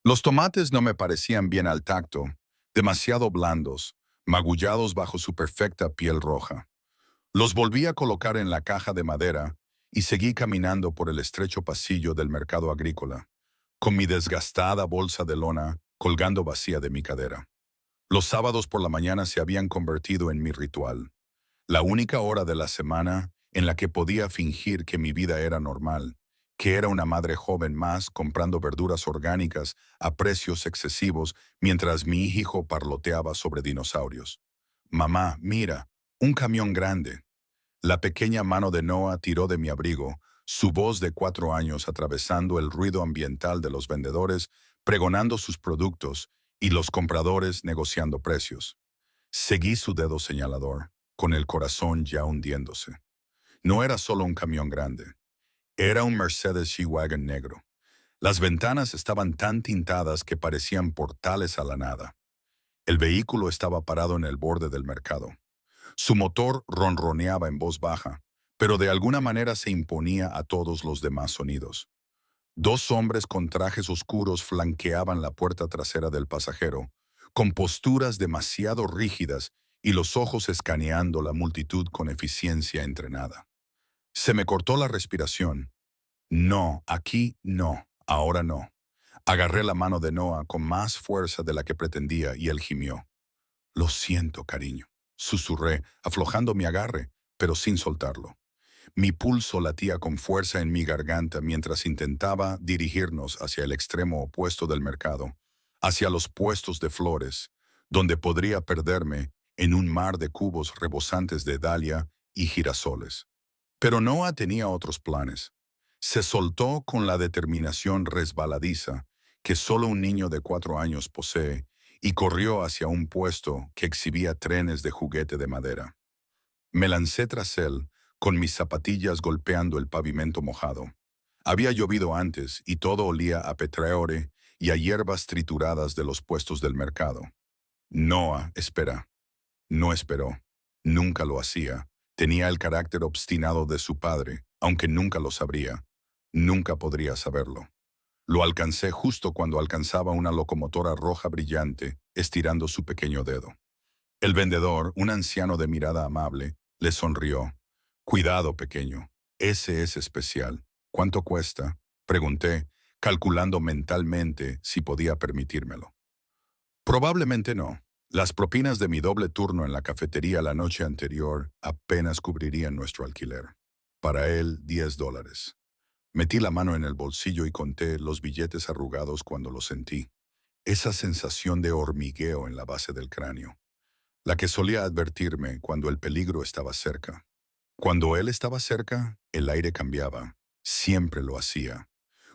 Los tomates no me parecían bien al tacto, demasiado blandos, magullados bajo su perfecta piel roja. Los volví a colocar en la caja de madera y seguí caminando por el estrecho pasillo del mercado agrícola, con mi desgastada bolsa de lona colgando vacía de mi cadera. Los sábados por la mañana se habían convertido en mi ritual, la única hora de la semana en la que podía fingir que mi vida era normal, que era una madre joven más comprando verduras orgánicas a precios excesivos mientras mi hijo parloteaba sobre dinosaurios. Mamá, mira, un camión grande. La pequeña mano de Noah tiró de mi abrigo, su voz de 4 años atravesando el ruido ambiental de los vendedores, pregonando sus productos y los compradores negociando precios. Seguí su dedo señalador, con el corazón ya hundiéndose. No era solo un camión grande, era un Mercedes G-Wagon negro. Las ventanas estaban tan tintadas que parecían portales a la nada. El vehículo estaba parado en el borde del mercado. Su motor ronroneaba en voz baja, pero de alguna manera se imponía a todos los demás sonidos. Dos hombres con trajes oscuros flanqueaban la puerta trasera del pasajero, con posturas demasiado rígidas y los ojos escaneando la multitud con eficiencia entrenada. Se me cortó la respiración. No, aquí no, ahora no. Agarré la mano de Noah con más fuerza de la que pretendía y él gimió. Lo siento, cariño, susurré, aflojando mi agarre, pero sin soltarlo. Mi pulso latía con fuerza en mi garganta mientras intentaba dirigirnos hacia el extremo opuesto del mercado, hacia los puestos de flores, donde podría perderme en un mar de cubos rebosantes de dalia y girasoles. Pero Noah tenía otros planes. Se soltó con la determinación resbaladiza que solo un niño de 4 años posee y corrió hacia un puesto que exhibía trenes de juguete de madera. Me lancé tras él, con mis zapatillas golpeando el pavimento mojado. Había llovido antes y todo olía a petraeore y a hierbas trituradas de los puestos del mercado. Noah, espera. No esperó. Nunca lo hacía. Tenía el carácter obstinado de su padre, aunque nunca lo sabría. Nunca podría saberlo. Lo alcancé justo cuando alcanzaba una locomotora roja brillante, estirando su pequeño dedo. El vendedor, un anciano de mirada amable, le sonrió. Cuidado, pequeño. Ese es especial. ¿Cuánto cuesta? Pregunté, calculando mentalmente si podía permitírmelo. Probablemente no. Las propinas de mi doble turno en la cafetería la noche anterior apenas cubrirían nuestro alquiler. Para él, $10. Metí la mano en el bolsillo y conté los billetes arrugados cuando los sentí. Esa sensación de hormigueo en la base del cráneo, la que solía advertirme cuando el peligro estaba cerca. Cuando él estaba cerca, el aire cambiaba. Siempre lo hacía.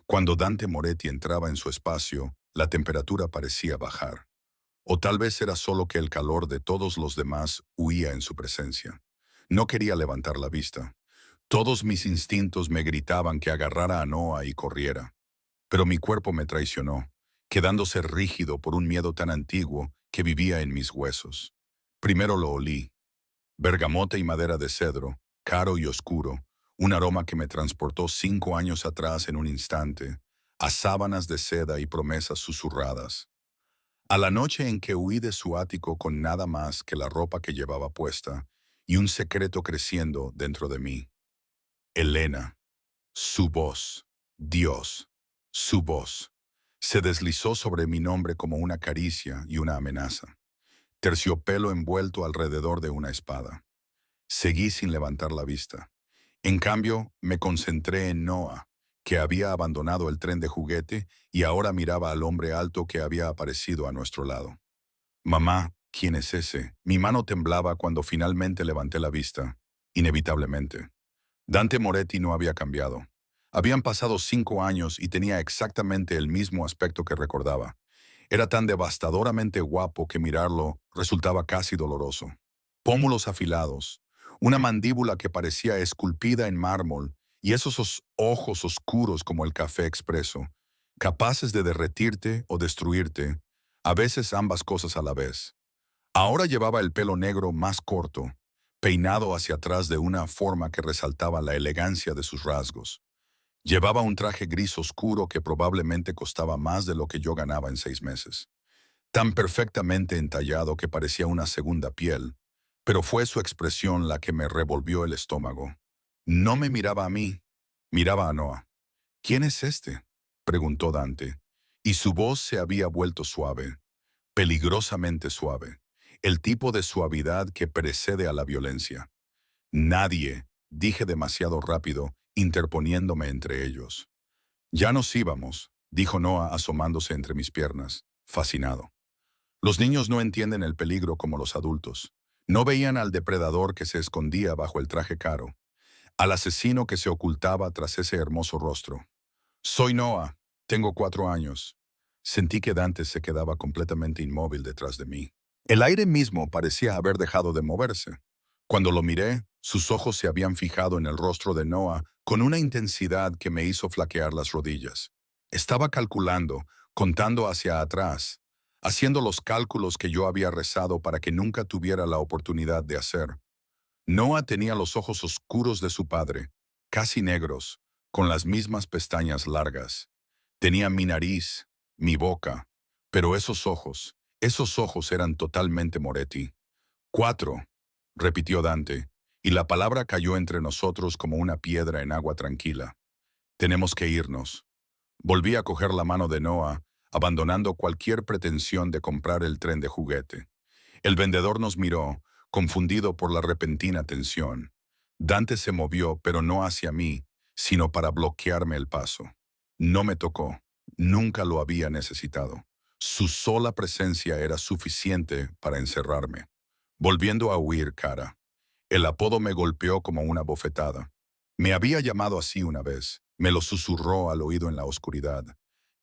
Cuando Dante Moretti entraba en su espacio, la temperatura parecía bajar. O tal vez era solo que el calor de todos los demás huía en su presencia. No quería levantar la vista. Todos mis instintos me gritaban que agarrara a Noah y corriera. Pero mi cuerpo me traicionó, quedándose rígido por un miedo tan antiguo que vivía en mis huesos. Primero lo olí. Bergamota y madera de cedro, caro y oscuro, un aroma que me transportó 5 años atrás en un instante, a sábanas de seda y promesas susurradas. A la noche en que huí de su ático con nada más que la ropa que llevaba puesta y un secreto creciendo dentro de mí. Elena, su voz, Dios, su voz, se deslizó sobre mi nombre como una caricia y una amenaza, terciopelo envuelto alrededor de una espada. Seguí sin levantar la vista. En cambio, me concentré en Noah, que había abandonado el tren de juguete y ahora miraba al hombre alto que había aparecido a nuestro lado. Mamá, ¿quién es ese? Mi mano temblaba cuando finalmente levanté la vista. Inevitablemente. Dante Moretti no había cambiado. Habían pasado 5 años y tenía exactamente el mismo aspecto que recordaba. Era tan devastadoramente guapo que mirarlo resultaba casi doloroso. Pómulos afilados, una mandíbula que parecía esculpida en mármol y esos ojos oscuros como el café expreso, capaces de derretirte o destruirte, a veces ambas cosas a la vez. Ahora llevaba el pelo negro más corto, peinado hacia atrás de una forma que resaltaba la elegancia de sus rasgos. Llevaba un traje gris oscuro que probablemente costaba más de lo que yo ganaba en 6 meses. Tan perfectamente entallado que parecía una segunda piel, pero fue su expresión la que me revolvió el estómago. No me miraba a mí, miraba a Noah. ¿Quién es este?, preguntó Dante, y su voz se había vuelto suave, peligrosamente suave, el tipo de suavidad que precede a la violencia. Nadie, dije demasiado rápido, interponiéndome entre ellos. Ya nos íbamos, dijo Noah asomándose entre mis piernas, fascinado. Los niños no entienden el peligro como los adultos. No veían al depredador que se escondía bajo el traje caro, al asesino que se ocultaba tras ese hermoso rostro. Soy Noah, tengo 4 años. Sentí que Dante se quedaba completamente inmóvil detrás de mí. El aire mismo parecía haber dejado de moverse. Cuando lo miré, sus ojos se habían fijado en el rostro de Noah con una intensidad que me hizo flaquear las rodillas. Estaba calculando, contando hacia atrás, haciendo los cálculos que yo había rezado para que nunca tuviera la oportunidad de hacer. Noah tenía los ojos oscuros de su padre, casi negros, con las mismas pestañas largas. Tenía mi nariz, mi boca, pero esos ojos eran totalmente Moretti. 4, repitió Dante, y la palabra cayó entre nosotros como una piedra en agua tranquila. Tenemos que irnos. Volví a coger la mano de Noah, abandonando cualquier pretensión de comprar el tren de juguete. El vendedor nos miró, confundido por la repentina tensión. Dante se movió, pero no hacia mí, sino para bloquearme el paso. No me tocó. Nunca lo había necesitado. Su sola presencia era suficiente para encerrarme. Volviendo a huir, cara. El apodo me golpeó como una bofetada. Me había llamado así una vez. Me lo susurró al oído en la oscuridad.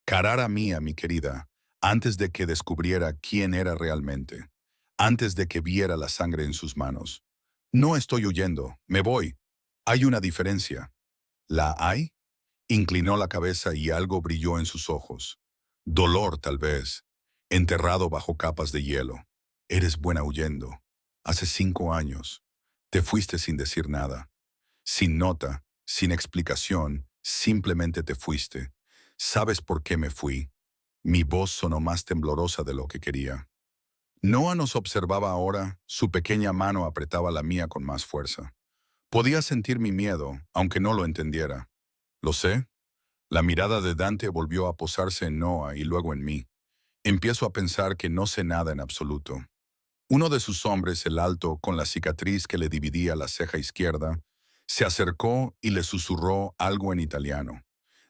Carara mía, mi querida, antes de que descubriera quién era realmente, antes de que viera la sangre en sus manos. No estoy huyendo, me voy. Hay una diferencia. ¿La hay? Inclinó la cabeza y algo brilló en sus ojos. Dolor, tal vez, enterrado bajo capas de hielo. Eres buena huyendo. Hace 5 años. Te fuiste sin decir nada. Sin nota, sin explicación, simplemente te fuiste. ¿Sabes por qué me fui? Mi voz sonó más temblorosa de lo que quería. Noah nos observaba ahora, su pequeña mano apretaba la mía con más fuerza. Podía sentir mi miedo, aunque no lo entendiera. Lo sé. La mirada de Dante volvió a posarse en Noah y luego en mí. Empiezo a pensar que no sé nada en absoluto. Uno de sus hombres, el alto, con la cicatriz que le dividía la ceja izquierda, se acercó y le susurró algo en italiano.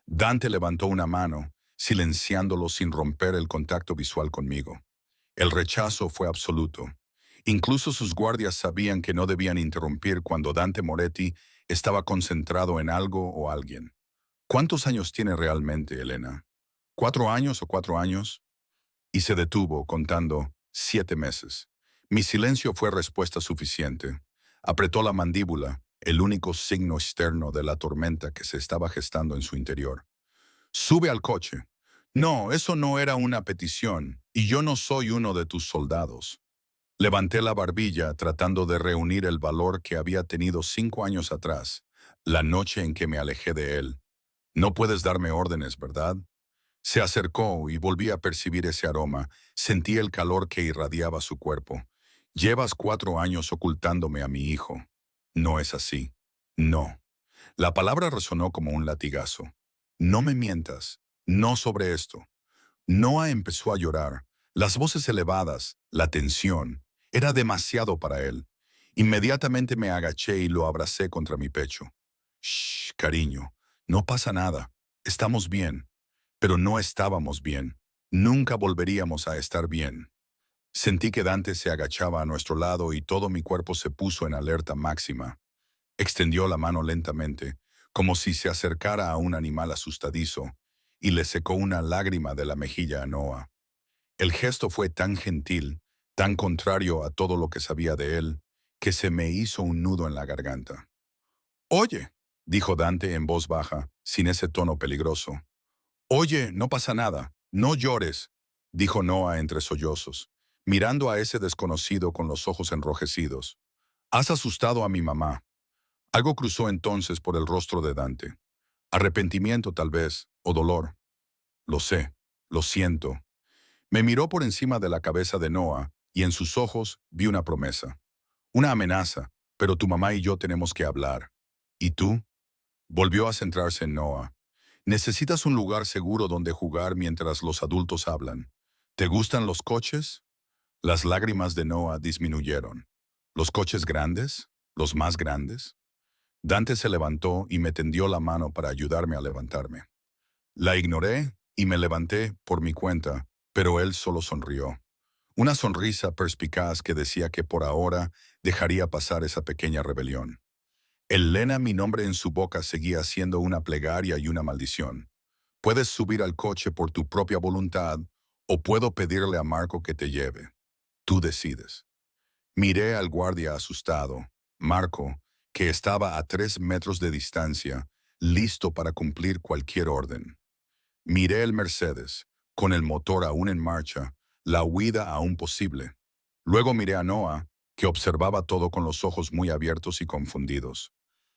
Dante levantó una mano, silenciándolo sin romper el contacto visual conmigo. El rechazo fue absoluto. Incluso sus guardias sabían que no debían interrumpir cuando Dante Moretti estaba concentrado en algo o alguien. ¿Cuántos años tiene realmente, Elena? ¿4 años o 4 años? Y se detuvo, contando 7 meses. Mi silencio fue respuesta suficiente. Apretó la mandíbula, el único signo externo de la tormenta que se estaba gestando en su interior. Sube al coche. No, eso no era una petición, y yo no soy uno de tus soldados. Levanté la barbilla tratando de reunir el valor que había tenido 5 años atrás, la noche en que me alejé de él. No puedes darme órdenes, ¿verdad? Se acercó y volví a percibir ese aroma. Sentí el calor que irradiaba su cuerpo. Llevas 4 años ocultándome a mi hijo. No es así. No. La palabra resonó como un latigazo. No me mientas. No sobre esto. Noah empezó a llorar. Las voces elevadas, la tensión, era demasiado para él. Inmediatamente me agaché y lo abracé contra mi pecho. Shh, cariño, no pasa nada. Estamos bien. Pero no estábamos bien. Nunca volveríamos a estar bien. Sentí que Dante se agachaba a nuestro lado y todo mi cuerpo se puso en alerta máxima. Extendió la mano lentamente, como si se acercara a un animal asustadizo, y le secó una lágrima de la mejilla a Noah. El gesto fue tan gentil, tan contrario a todo lo que sabía de él, que se me hizo un nudo en la garganta. «Oye», dijo Dante en voz baja, sin ese tono peligroso. «Oye, no pasa nada, no llores», dijo Noah entre sollozos, mirando a ese desconocido con los ojos enrojecidos. «Has asustado a mi mamá». Algo cruzó entonces por el rostro de Dante. Arrepentimiento tal vez, o dolor. Lo sé, lo siento. Me miró por encima de la cabeza de Noah y en sus ojos vi una promesa. Una amenaza, pero tu mamá y yo tenemos que hablar. ¿Y tú? Volvió a centrarse en Noah. Necesitas un lugar seguro donde jugar mientras los adultos hablan. ¿Te gustan los coches? Las lágrimas de Noah disminuyeron. ¿Los coches grandes? ¿Los más grandes? Dante se levantó y me tendió la mano para ayudarme a levantarme. La ignoré y me levanté por mi cuenta, pero él solo sonrió. Una sonrisa perspicaz que decía que por ahora dejaría pasar esa pequeña rebelión. El Lena, mi nombre en su boca, seguía siendo una plegaria y una maldición. Puedes subir al coche por tu propia voluntad o puedo pedirle a Marco que te lleve. Tú decides. Miré al guardia asustado. Marco, que estaba a 3 metros de distancia, listo para cumplir cualquier orden. Miré el Mercedes, con el motor aún en marcha, la huida aún posible. Luego miré a Noah, que observaba todo con los ojos muy abiertos y confundidos.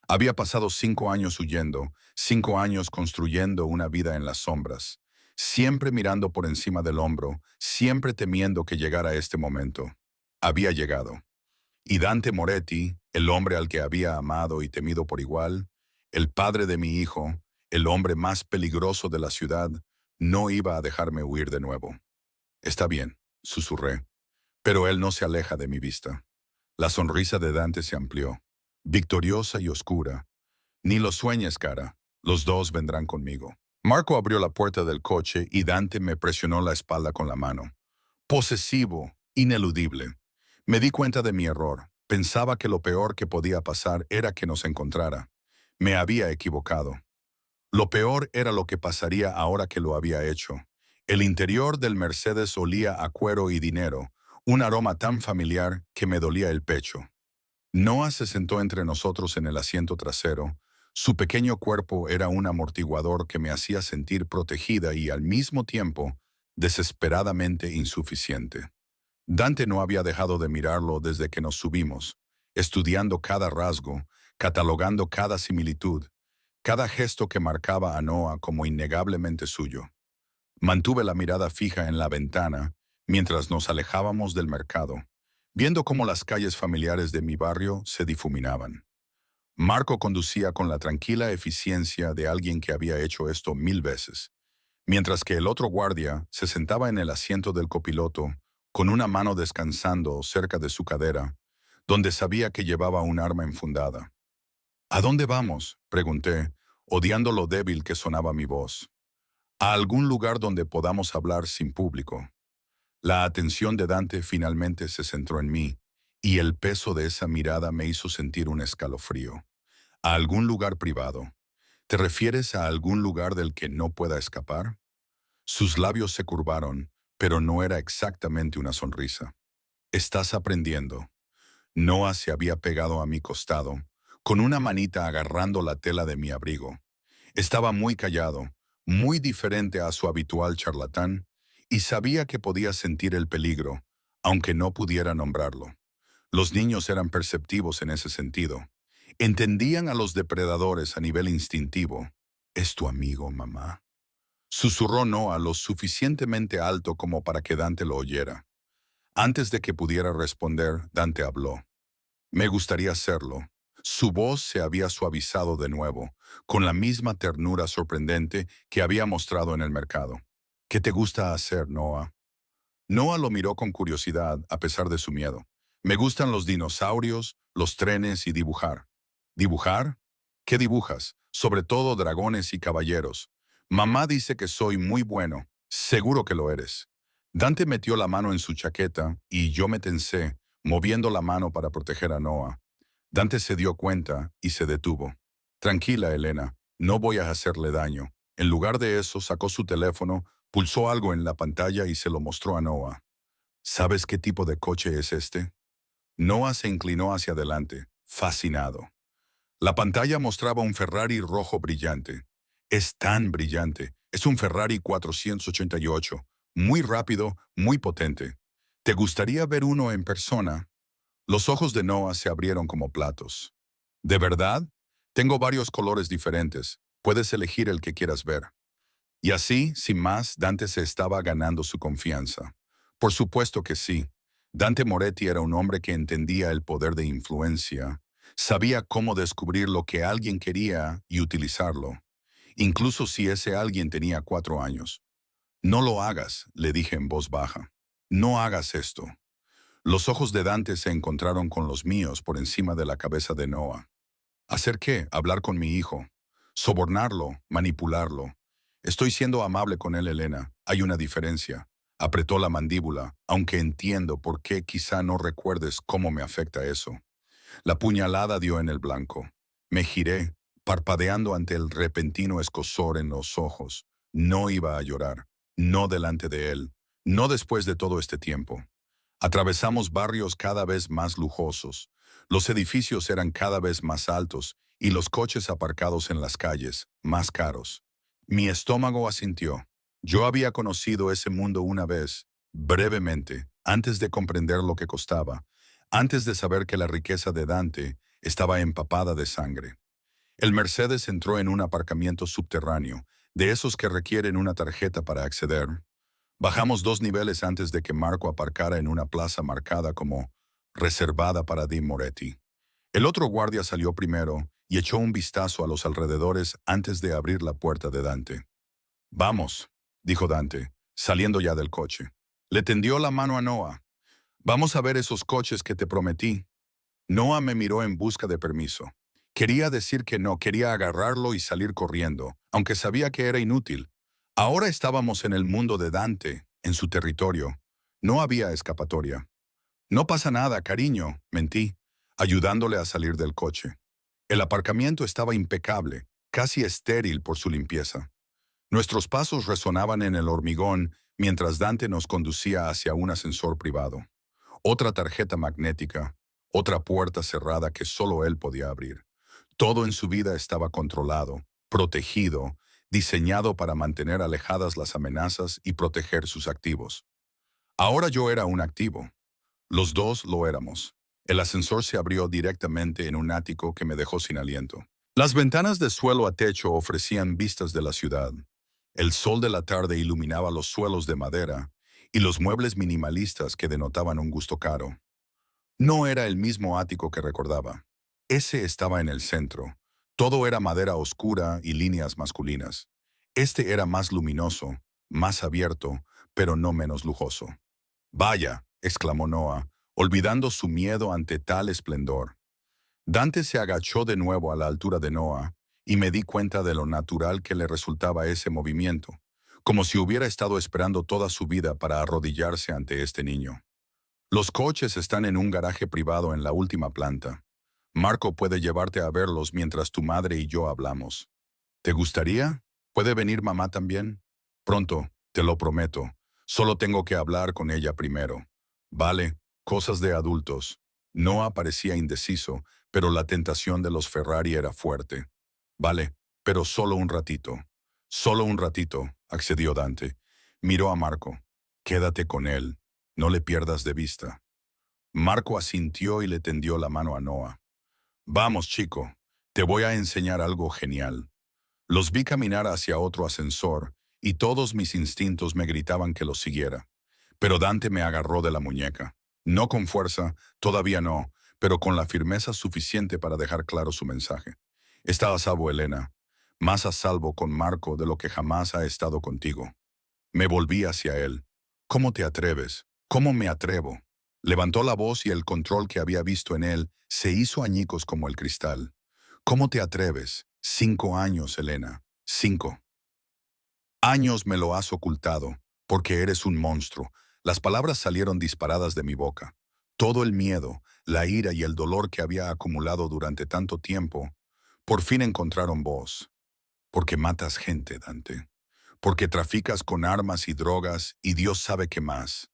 Había pasado 5 años huyendo, 5 años construyendo una vida en las sombras, siempre mirando por encima del hombro, siempre temiendo que llegara este momento. Había llegado. Y Dante Moretti, el hombre al que había amado y temido por igual, el padre de mi hijo, el hombre más peligroso de la ciudad, no iba a dejarme huir de nuevo. Está bien, susurré, pero él no se aleja de mi vista. La sonrisa de Dante se amplió, victoriosa y oscura. Ni lo sueñes, cara. Los dos vendrán conmigo. Marco abrió la puerta del coche y Dante me presionó la espalda con la mano. Posesivo, ineludible. Me di cuenta de mi error. Pensaba que lo peor que podía pasar era que nos encontrara. Me había equivocado. Lo peor era lo que pasaría ahora que lo había hecho. El interior del Mercedes olía a cuero y dinero, un aroma tan familiar que me dolía el pecho. Noah se sentó entre nosotros en el asiento trasero. Su pequeño cuerpo era un amortiguador que me hacía sentir protegida y al mismo tiempo desesperadamente insuficiente. Dante no había dejado de mirarlo desde que nos subimos, estudiando cada rasgo, catalogando cada similitud, cada gesto que marcaba a Noah como innegablemente suyo. Mantuve la mirada fija en la ventana mientras nos alejábamos del mercado, viendo cómo las calles familiares de mi barrio se difuminaban. Marco conducía con la tranquila eficiencia de alguien que había hecho esto 1000 veces, mientras que el otro guardia se sentaba en el asiento del copiloto con una mano descansando cerca de su cadera, donde sabía que llevaba un arma enfundada. ¿A dónde vamos?, pregunté, odiando lo débil que sonaba mi voz. A algún lugar donde podamos hablar sin público. La atención de Dante finalmente se centró en mí, y el peso de esa mirada me hizo sentir un escalofrío. ¿A algún lugar privado? ¿Te refieres a algún lugar del que no pueda escapar? Sus labios se curvaron, pero no era exactamente una sonrisa. Estás aprendiendo. Noah se había pegado a mi costado, con una manita agarrando la tela de mi abrigo. Estaba muy callado, muy diferente a su habitual charlatán, y sabía que podía sentir el peligro, aunque no pudiera nombrarlo. Los niños eran perceptivos en ese sentido. Entendían a los depredadores a nivel instintivo. «Es tu amigo, mamá», susurró Noah lo suficientemente alto como para que Dante lo oyera. Antes de que pudiera responder, Dante habló. Me gustaría hacerlo. Su voz se había suavizado de nuevo, con la misma ternura sorprendente que había mostrado en el mercado. ¿Qué te gusta hacer, Noah? Noah lo miró con curiosidad, a pesar de su miedo. Me gustan los dinosaurios, los trenes y dibujar. ¿Dibujar? ¿Qué dibujas? Sobre todo dragones y caballeros. Mamá dice que soy muy bueno. Seguro que lo eres. Dante metió la mano en su chaqueta y yo me tensé, moviendo la mano para proteger a Noah. Dante se dio cuenta y se detuvo. Tranquila, Elena, no voy a hacerle daño. En lugar de eso, sacó su teléfono, pulsó algo en la pantalla y se lo mostró a Noah. ¿Sabes qué tipo de coche es este? Noah se inclinó hacia adelante, fascinado. La pantalla mostraba un Ferrari rojo brillante. Es tan brillante. Es un Ferrari 488. Muy rápido, muy potente. ¿Te gustaría ver uno en persona? Los ojos de Noah se abrieron como platos. ¿De verdad? Tengo varios colores diferentes, Puedes elegir el que quieras ver. Y así, sin más, Dante se estaba ganando su confianza. Por supuesto que sí. Dante Moretti era un hombre que entendía el poder de influencia, sabía cómo descubrir lo que alguien quería y utilizarlo, incluso si ese alguien tenía 4 años. No lo hagas, le dije en voz baja. No hagas esto. Los ojos de Dante se encontraron con los míos por encima de la cabeza de Noah. ¿Hacer qué? Hablar con mi hijo. Sobornarlo, manipularlo. Estoy siendo amable con él, Elena. Hay una diferencia. Apretó la mandíbula, aunque entiendo por qué quizá no recuerdes cómo me afecta eso. La puñalada dio en el blanco. Me giré, parpadeando ante el repentino escozor en los ojos. No iba a llorar. No delante de él. No después de todo este tiempo. Atravesamos barrios cada vez más lujosos. Los edificios eran cada vez más altos y los coches aparcados en las calles, más caros. Mi estómago asintió. Yo había conocido ese mundo una vez, brevemente, antes de comprender lo que costaba, antes de saber que la riqueza de Dante estaba empapada de sangre. El Mercedes entró en un aparcamiento subterráneo, de esos que requieren una tarjeta para acceder. Bajamos 2 niveles antes de que Marco aparcara en una plaza marcada como reservada para Di Moretti. El otro guardia salió primero y echó un vistazo a los alrededores antes de abrir la puerta de Dante. Vamos, dijo Dante, saliendo ya del coche. Le tendió la mano a Noah. Vamos a ver esos coches que te prometí. Noah me miró en busca de permiso. Quería decir que no, quería agarrarlo y salir corriendo, aunque sabía que era inútil. Ahora estábamos en el mundo de Dante, en su territorio. No había escapatoria. No pasa nada, cariño, mentí, ayudándole a salir del coche. El aparcamiento estaba impecable, casi estéril por su limpieza. Nuestros pasos resonaban en el hormigón mientras Dante nos conducía hacia un ascensor privado. Otra tarjeta magnética, otra puerta cerrada que solo él podía abrir. Todo en su vida estaba controlado, protegido, diseñado para mantener alejadas las amenazas y proteger sus activos. Ahora yo era un activo. Los dos lo éramos. El ascensor se abrió directamente en un ático que me dejó sin aliento. Las ventanas de suelo a techo ofrecían vistas de la ciudad. El sol de la tarde iluminaba los suelos de madera y los muebles minimalistas que denotaban un gusto caro. No era el mismo ático que recordaba. Ese estaba en el centro. Todo era madera oscura y líneas masculinas. Este era más luminoso, más abierto, pero no menos lujoso. Vaya, exclamó Noah, olvidando su miedo ante tal esplendor. Dante se agachó de nuevo a la altura de Noah y me di cuenta de lo natural que le resultaba ese movimiento, como si hubiera estado esperando toda su vida para arrodillarse ante este niño. Los coches están en un garaje privado en la última planta. Marco puede llevarte a verlos mientras tu madre y yo hablamos. ¿Te gustaría? ¿Puede venir mamá también? Pronto, te lo prometo. Solo tengo que hablar con ella primero. Vale, cosas de adultos. Noah parecía indeciso, pero la tentación de los Ferrari era fuerte. Vale, pero solo un ratito. Solo un ratito, accedió Dante. Miró a Marco. Quédate con él. No le pierdas de vista. Marco asintió y le tendió la mano a Noah. Vamos, chico, te voy a enseñar algo genial. Los vi caminar hacia otro ascensor y todos mis instintos me gritaban que los siguiera. Pero Dante me agarró de la muñeca. No con fuerza, todavía no, pero con la firmeza suficiente para dejar claro su mensaje. Está a salvo, Elena. Más a salvo con Marco de lo que jamás ha estado contigo. Me volví hacia él. ¿Cómo te atreves? ¿Cómo me atrevo? Levantó la voz y el control que había visto en él se hizo añicos como el cristal. ¿Cómo te atreves? 5 años, Elena. 5 años me lo has ocultado, porque eres un monstruo. Las palabras salieron disparadas de mi boca. Todo el miedo, la ira y el dolor que había acumulado durante tanto tiempo, por fin encontraron voz. Porque matas gente, Dante. Porque traficas con armas y drogas y Dios sabe qué más.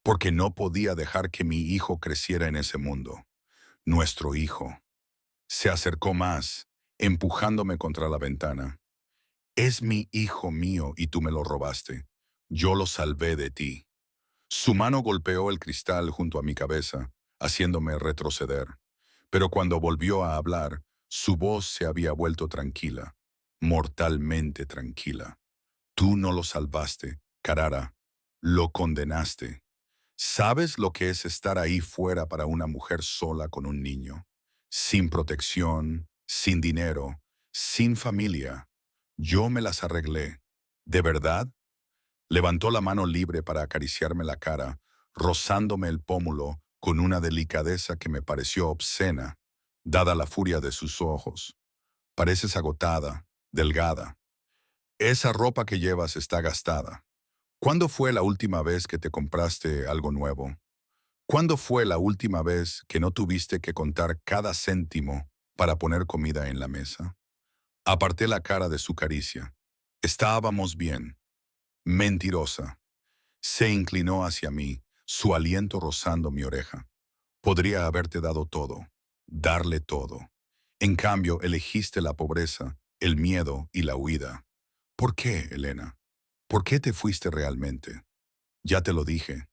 Porque no podía dejar que mi hijo creciera en ese mundo. Nuestro hijo. Se acercó más, empujándome contra la ventana. Es mi hijo mío y tú me lo robaste. Yo lo salvé de ti. Su mano golpeó el cristal junto a mi cabeza, haciéndome retroceder. Pero cuando volvió a hablar, su voz se había vuelto tranquila. mortalmente tranquila. Tú no lo salvaste, Carara, lo condenaste. ¿Sabes lo que es estar ahí fuera para una mujer sola con un niño? Sin protección, sin dinero, sin familia. Yo me las arreglé. ¿De verdad? Levantó la mano libre para acariciarme la cara, rozándome el pómulo con una delicadeza que me pareció obscena, dada la furia de sus ojos. Pareces agotada, delgada. Esa ropa que llevas está gastada. ¿Cuándo fue la última vez que te compraste algo nuevo? ¿Cuándo fue la última vez que no tuviste que contar cada céntimo para poner comida en la mesa? Aparté la cara de su caricia. Estábamos bien. Mentirosa. Se inclinó hacia mí, su aliento rozando mi oreja. Podría haberte dado todo, darle todo. En cambio, elegiste la pobreza, el miedo y la huida. ¿Por qué, Elena? ¿Por qué te fuiste realmente? Ya te lo dije.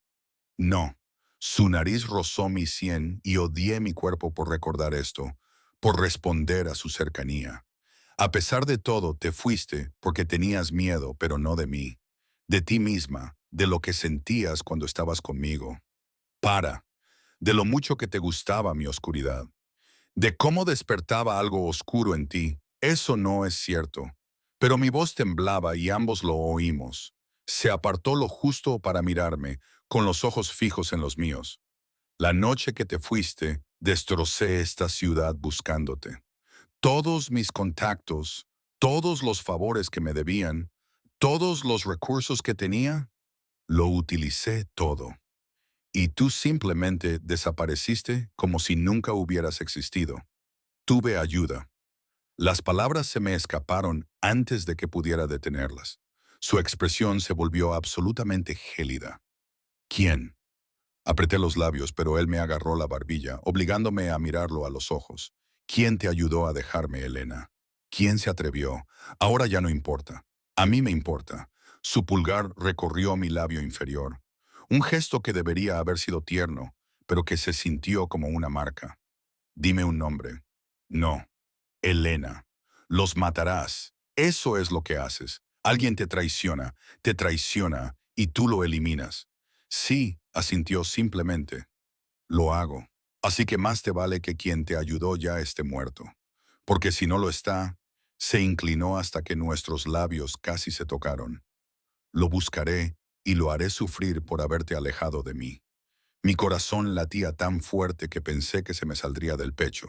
No. Su nariz rozó mi sien y odié mi cuerpo por recordar esto, por responder a su cercanía. A pesar de todo, te fuiste porque tenías miedo, pero no de mí. De ti misma, de lo que sentías cuando estabas conmigo. Para, de lo mucho que te gustaba mi oscuridad. De cómo despertaba algo oscuro en ti. Eso no es cierto. Pero mi voz temblaba y ambos lo oímos. Se apartó lo justo para mirarme, con los ojos fijos en los míos. La noche que te fuiste, destrocé esta ciudad buscándote. Todos mis contactos, todos los favores que me debían, todos los recursos que tenía, lo utilicé todo. Y tú simplemente desapareciste como si nunca hubieras existido. Tuve ayuda. Las palabras se me escaparon antes de que pudiera detenerlas. Su expresión se volvió absolutamente gélida. ¿Quién? Apreté los labios, pero él me agarró la barbilla, obligándome a mirarlo a los ojos. ¿Quién te ayudó a dejarme, Elena? ¿Quién se atrevió? Ahora ya no importa. A mí me importa. Su pulgar recorrió mi labio inferior. Un gesto que debería haber sido tierno, pero que se sintió como una marca. Dime un nombre. No. Elena. Los matarás. Eso es lo que haces. Alguien te traiciona y tú lo eliminas. Sí, asintió simplemente. Lo hago. Así que más te vale que quien te ayudó ya esté muerto. Porque si no lo está, se inclinó hasta que nuestros labios casi se tocaron. Lo buscaré y lo haré sufrir por haberte alejado de mí. Mi corazón latía tan fuerte que pensé que se me saldría del pecho.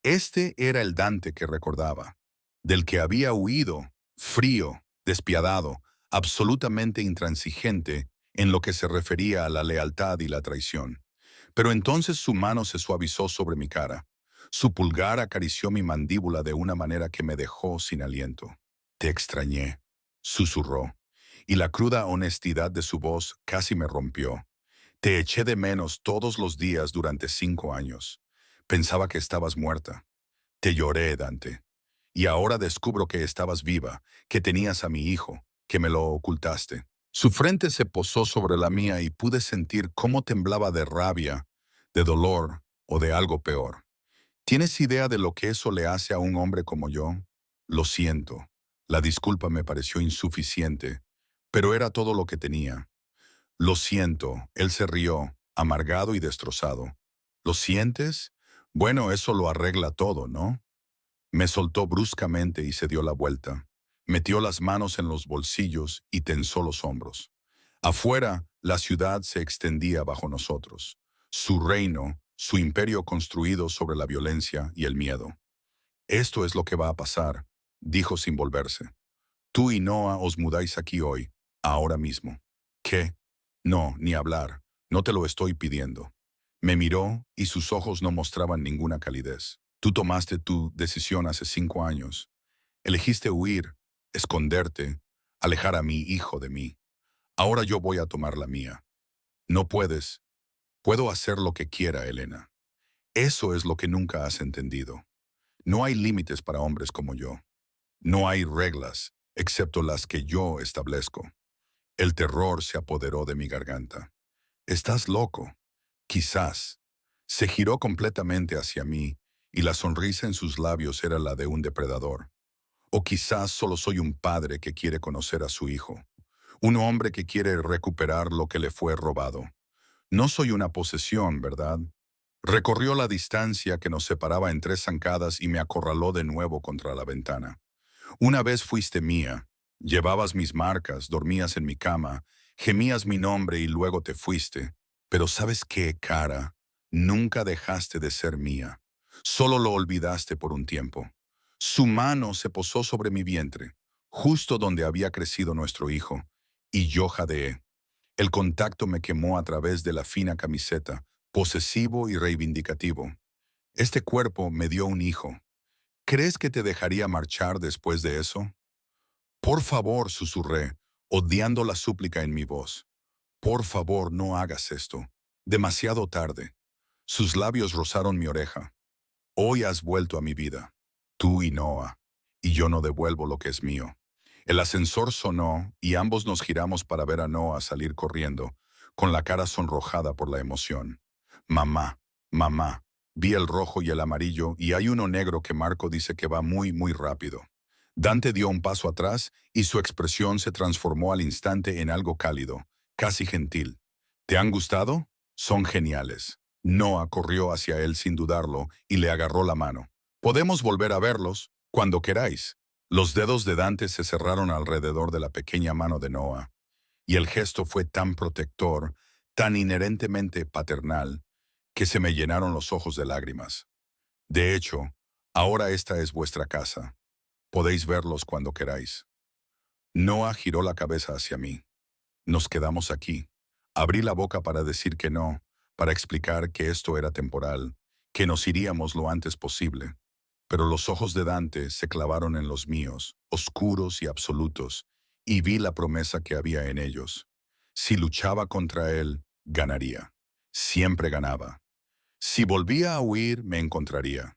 Este era el Dante que recordaba, del que había huido, frío, despiadado, absolutamente intransigente en lo que se refería a la lealtad y la traición. Pero entonces su mano se suavizó sobre mi cara. Su pulgar acarició mi mandíbula de una manera que me dejó sin aliento. Te extrañé, susurró, y la cruda honestidad de su voz casi me rompió. Te eché de menos todos los días durante 5 años. Pensaba que estabas muerta. Te lloré, Dante. Y ahora descubro que estabas viva, que tenías a mi hijo, que me lo ocultaste. Su frente se posó sobre la mía y pude sentir cómo temblaba de rabia, de dolor o de algo peor. ¿Tienes idea de lo que eso le hace a un hombre como yo? Lo siento. La disculpa me pareció insuficiente, pero era todo lo que tenía. Lo siento, él se rió, amargado y destrozado. ¿Lo sientes? Bueno, eso lo arregla todo, ¿no? Me soltó bruscamente y se dio la vuelta. Metió las manos en los bolsillos y tensó los hombros. Afuera, la ciudad se extendía bajo nosotros. Su reino, su imperio construido sobre la violencia y el miedo. Esto es lo que va a pasar, dijo sin volverse. Tú y Noah os mudáis aquí hoy, ahora mismo. ¿Qué? No, ni hablar. No te lo estoy pidiendo. Me miró y sus ojos no mostraban ninguna calidez. Tú tomaste tu decisión hace 5 años. Elegiste huir, esconderte, alejar a mi hijo de mí. Ahora yo voy a tomar la mía. No puedes. Puedo hacer lo que quiera, Elena. Eso es lo que nunca has entendido. No hay límites para hombres como yo. No hay reglas, excepto las que yo establezco. El terror se apoderó de mi garganta. Estás loco. Quizás. Se giró completamente hacia mí y la sonrisa en sus labios era la de un depredador. O quizás solo soy un padre que quiere conocer a su hijo, un hombre que quiere recuperar lo que le fue robado. No soy una posesión, ¿verdad? Recorrió la distancia que nos separaba en 3 zancadas y me acorraló de nuevo contra la ventana. Una vez fuiste mía, llevabas mis marcas, dormías en mi cama, gemías mi nombre y luego te fuiste. Pero ¿sabes qué, cara? Nunca dejaste de ser mía. Solo lo olvidaste por un tiempo. Su mano se posó sobre mi vientre, justo donde había crecido nuestro hijo, y yo jadeé. El contacto me quemó a través de la fina camiseta, posesivo y reivindicativo. Este cuerpo me dio un hijo. ¿Crees que te dejaría marchar después de eso? Por favor, susurré, odiando la súplica en mi voz. Por favor, no hagas esto. Demasiado tarde. Sus labios rozaron mi oreja. Hoy has vuelto a mi vida. Tú y Noah. Y yo no devuelvo lo que es mío. El ascensor sonó y ambos nos giramos para ver a Noah salir corriendo, con la cara sonrojada por la emoción. Mamá, mamá. Vi el rojo y el amarillo y hay uno negro que Marco dice que va muy, muy rápido. Dante dio un paso atrás y su expresión se transformó al instante en algo cálido, casi gentil. ¿Te han gustado? Son geniales. Noah corrió hacia él sin dudarlo y le agarró la mano. Podemos volver a verlos cuando queráis. Los dedos de Dante se cerraron alrededor de la pequeña mano de Noah, y el gesto fue tan protector, tan inherentemente paternal, que se me llenaron los ojos de lágrimas. De hecho, ahora esta es vuestra casa. Podéis verlos cuando queráis. Noah giró la cabeza hacia mí. Nos quedamos aquí. Abrí la boca para decir que no, para explicar que esto era temporal, que nos iríamos lo antes posible. Pero los ojos de Dante se clavaron en los míos, oscuros y absolutos, y vi la promesa que había en ellos. Si luchaba contra él, ganaría. Siempre ganaba. Si volvía a huir, me encontraría.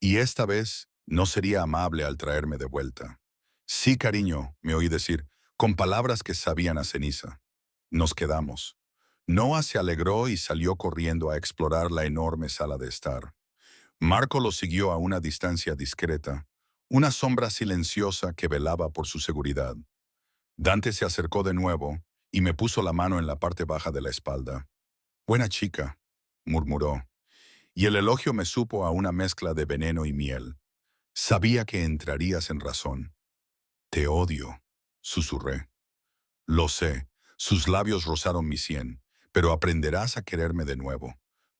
Y esta vez no sería amable al traerme de vuelta. Sí, cariño, me oí decir, con palabras que sabían a ceniza. Nos quedamos. Noah se alegró y salió corriendo a explorar la enorme sala de estar. Marco lo siguió a una distancia discreta, una sombra silenciosa que velaba por su seguridad. Dante se acercó de nuevo y me puso la mano en la parte baja de la espalda. «Buena chica», murmuró, y el elogio me supo a una mezcla de veneno y miel. Sabía que entrarías en razón. «Te odio», susurré. «Lo sé», sus labios rozaron mi sien, «pero aprenderás a quererme de nuevo.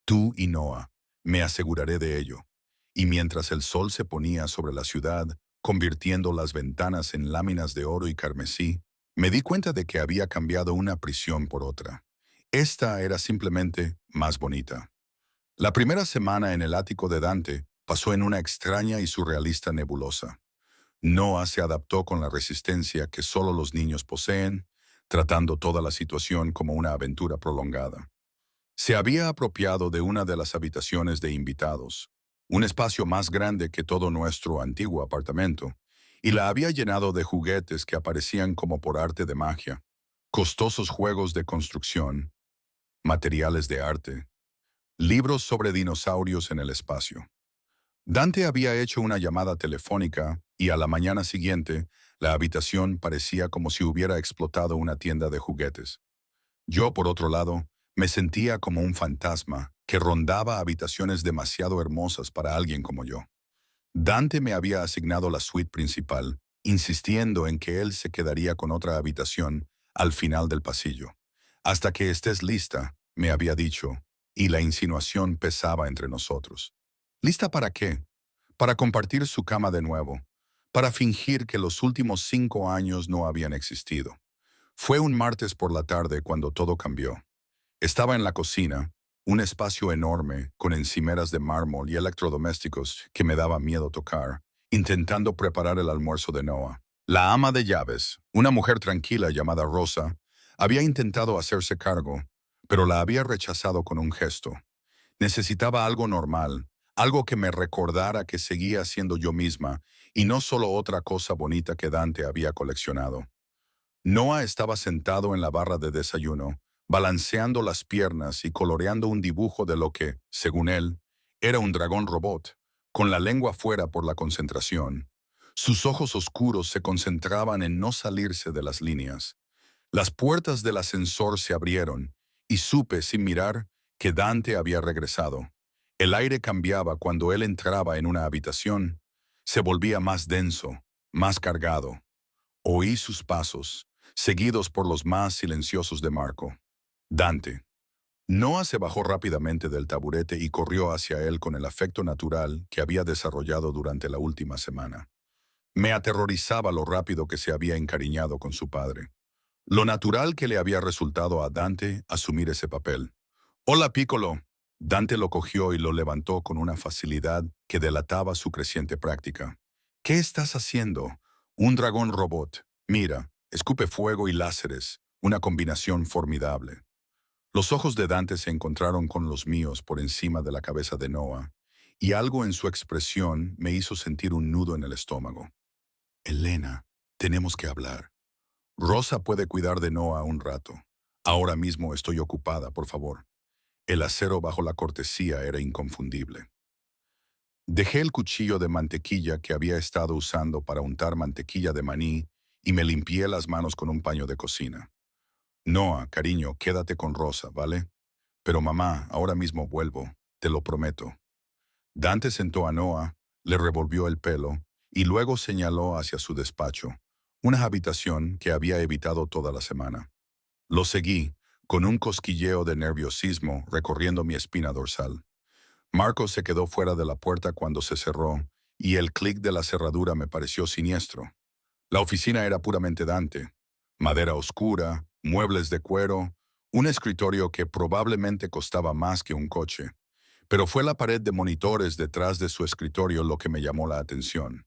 Tú y Noah, me aseguraré de ello». Y mientras el sol se ponía sobre la ciudad, convirtiendo las ventanas en láminas de oro y carmesí, me di cuenta de que había cambiado una prisión por otra. Esta era simplemente más bonita. La primera semana en el ático de Dante pasó en una extraña y surrealista nebulosa. Noah se adaptó con la resistencia que solo los niños poseen, tratando toda la situación como una aventura prolongada. Se había apropiado de una de las habitaciones de invitados, un espacio más grande que todo nuestro antiguo apartamento, y la había llenado de juguetes que aparecían como por arte de magia, costosos juegos de construcción, materiales de arte, libros sobre dinosaurios en el espacio. Dante había hecho una llamada telefónica y a la mañana siguiente la habitación parecía como si hubiera explotado una tienda de juguetes. Yo, por otro lado, me sentía como un fantasma que rondaba habitaciones demasiado hermosas para alguien como yo. Dante me había asignado la suite principal, insistiendo en que él se quedaría con otra habitación al final del pasillo. «Hasta que estés lista», me había dicho, y la insinuación pesaba entre nosotros. ¿Lista para qué? Para compartir su cama de nuevo, para fingir que los últimos 5 años no habían existido. Fue un martes por la tarde cuando todo cambió. Estaba en la cocina, un espacio enorme con encimeras de mármol y electrodomésticos que me daba miedo tocar, intentando preparar el almuerzo de Noah. La ama de llaves, una mujer tranquila llamada Rosa, había intentado hacerse cargo, pero la había rechazado con un gesto. Necesitaba algo normal, algo que me recordara que seguía siendo yo misma y no solo otra cosa bonita que Dante había coleccionado. Noah estaba sentado en la barra de desayuno, balanceando las piernas y coloreando un dibujo de lo que, según él, era un dragón robot, con la lengua fuera por la concentración. Sus ojos oscuros se concentraban en no salirse de las líneas. Las puertas del ascensor se abrieron y supe, sin mirar, que Dante había regresado. El aire cambiaba cuando él entraba en una habitación. Se volvía más denso, más cargado. Oí sus pasos, seguidos por los más silenciosos de Marco. Dante. Noah se bajó rápidamente del taburete y corrió hacia él con el afecto natural que había desarrollado durante la última semana. Me aterrorizaba lo rápido que se había encariñado con su padre. Lo natural que le había resultado a Dante asumir ese papel. «Hola, Piccolo». Dante lo cogió y lo levantó con una facilidad que delataba su creciente práctica. «¿Qué estás haciendo?» «Un dragón robot. Mira, escupe fuego y láseres. Una combinación formidable». Los ojos de Dante se encontraron con los míos por encima de la cabeza de Noah, y algo en su expresión me hizo sentir un nudo en el estómago. «Elena, tenemos que hablar. Rosa puede cuidar de Noah un rato. Ahora mismo estoy ocupada, por favor». El acero bajo la cortesía era inconfundible. Dejé el cuchillo de mantequilla que había estado usando para untar mantequilla de maní y me limpié las manos con un paño de cocina. «Noah, cariño, quédate con Rosa, ¿vale? Pero mamá, ahora mismo vuelvo, te lo prometo». Dante sentó a Noah, le revolvió el pelo y luego señaló hacia su despacho, una habitación que había evitado toda la semana. Lo seguí, con un cosquilleo de nerviosismo recorriendo mi espina dorsal. Marco se quedó fuera de la puerta cuando se cerró, y el clic de la cerradura me pareció siniestro. La oficina era puramente Dante. Madera oscura, muebles de cuero, un escritorio que probablemente costaba más que un coche. Pero fue la pared de monitores detrás de su escritorio lo que me llamó la atención.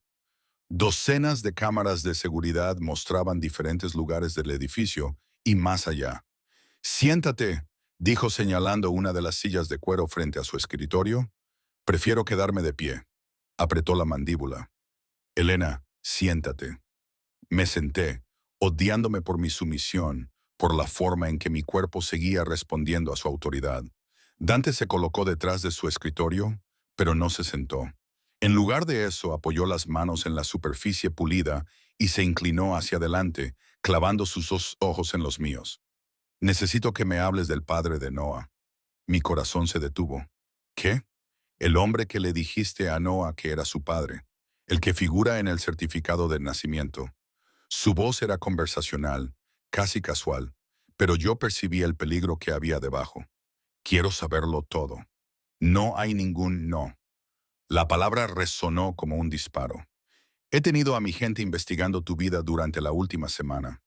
Docenas de cámaras de seguridad mostraban diferentes lugares del edificio y más allá. «Siéntate», dijo señalando una de las sillas de cuero frente a su escritorio. «Prefiero quedarme de pie». Apretó la mandíbula. «Elena, siéntate». Me senté, odiándome por mi sumisión, por la forma en que mi cuerpo seguía respondiendo a su autoridad. Dante se colocó detrás de su escritorio, pero no se sentó. En lugar de eso, apoyó las manos en la superficie pulida y se inclinó hacia adelante, clavando sus dos ojos en los míos. «Necesito que me hables del padre de Noah». Mi corazón se detuvo. «¿Qué?» «El hombre que le dijiste a Noah que era su padre, el que figura en el certificado de nacimiento». Su voz era conversacional, casi casual, pero yo percibí el peligro que había debajo. «Quiero saberlo todo». «No hay ningún no». La palabra resonó como un disparo. «He tenido a mi gente investigando tu vida durante la última semana.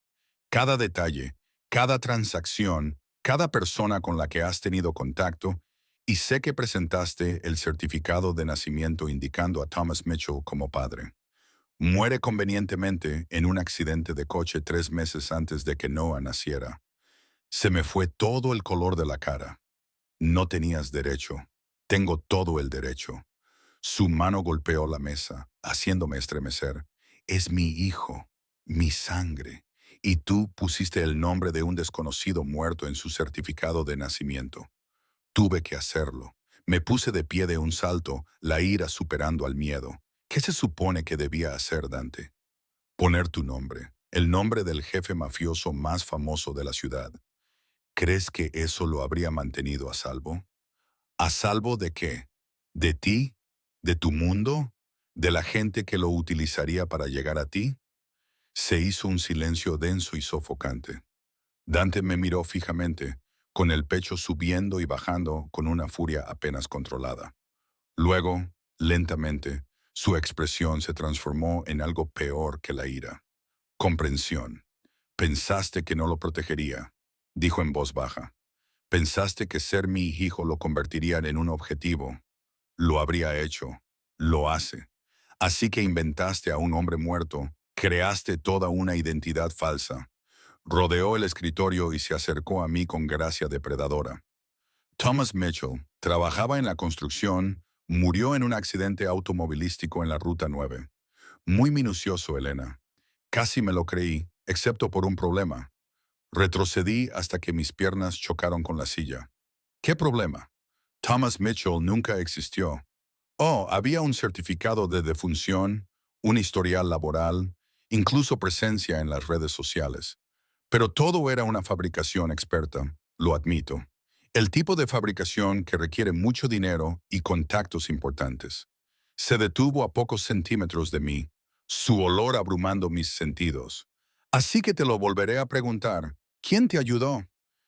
Cada detalle, cada transacción, cada persona con la que has tenido contacto, y sé que presentaste el certificado de nacimiento indicando a Thomas Mitchell como padre. Muere convenientemente en un accidente de coche 3 meses antes de que Noah naciera. Se me fue todo el color de la cara. No tenías derecho. Tengo todo el derecho». Su mano golpeó la mesa, haciéndome estremecer. «Es mi hijo, mi sangre, y tú pusiste el nombre de un desconocido muerto en su certificado de nacimiento». Tuve que hacerlo. Me puse de pie de un salto, la ira superando al miedo. ¿Qué se supone que debía hacer, Dante? Poner tu nombre, el nombre del jefe mafioso más famoso de la ciudad. ¿Crees que eso lo habría mantenido a salvo? ¿A salvo de qué? ¿De ti? ¿De tu mundo? ¿De la gente que lo utilizaría para llegar a ti? Se hizo un silencio denso y sofocante. Dante me miró fijamente, con el pecho subiendo y bajando con una furia apenas controlada. Luego, lentamente, su expresión se transformó en algo peor que la ira. Comprensión. «Pensaste que no lo protegería», dijo en voz baja. «Pensaste que ser mi hijo lo convertiría en un objetivo. Lo habría hecho. Lo hace. Así que inventaste a un hombre muerto, creaste toda una identidad falsa». Rodeó el escritorio y se acercó a mí con gracia depredadora. «Thomas Mitchell trabajaba en la construcción, murió en un accidente automovilístico en la Ruta 9. Muy minucioso, Elena. Casi me lo creí, excepto por un problema. Retrocedí hasta que mis piernas chocaron con la silla». «¿Qué problema?» «Thomas Mitchell nunca existió». «Oh, había un certificado de defunción, un historial laboral, incluso presencia en las redes sociales. Pero todo era una fabricación experta, lo admito. El tipo de fabricación que requiere mucho dinero y contactos importantes. Se detuvo a pocos centímetros de mí, su olor abrumando mis sentidos. Así que te lo volveré a preguntar. ¿Quién te ayudó?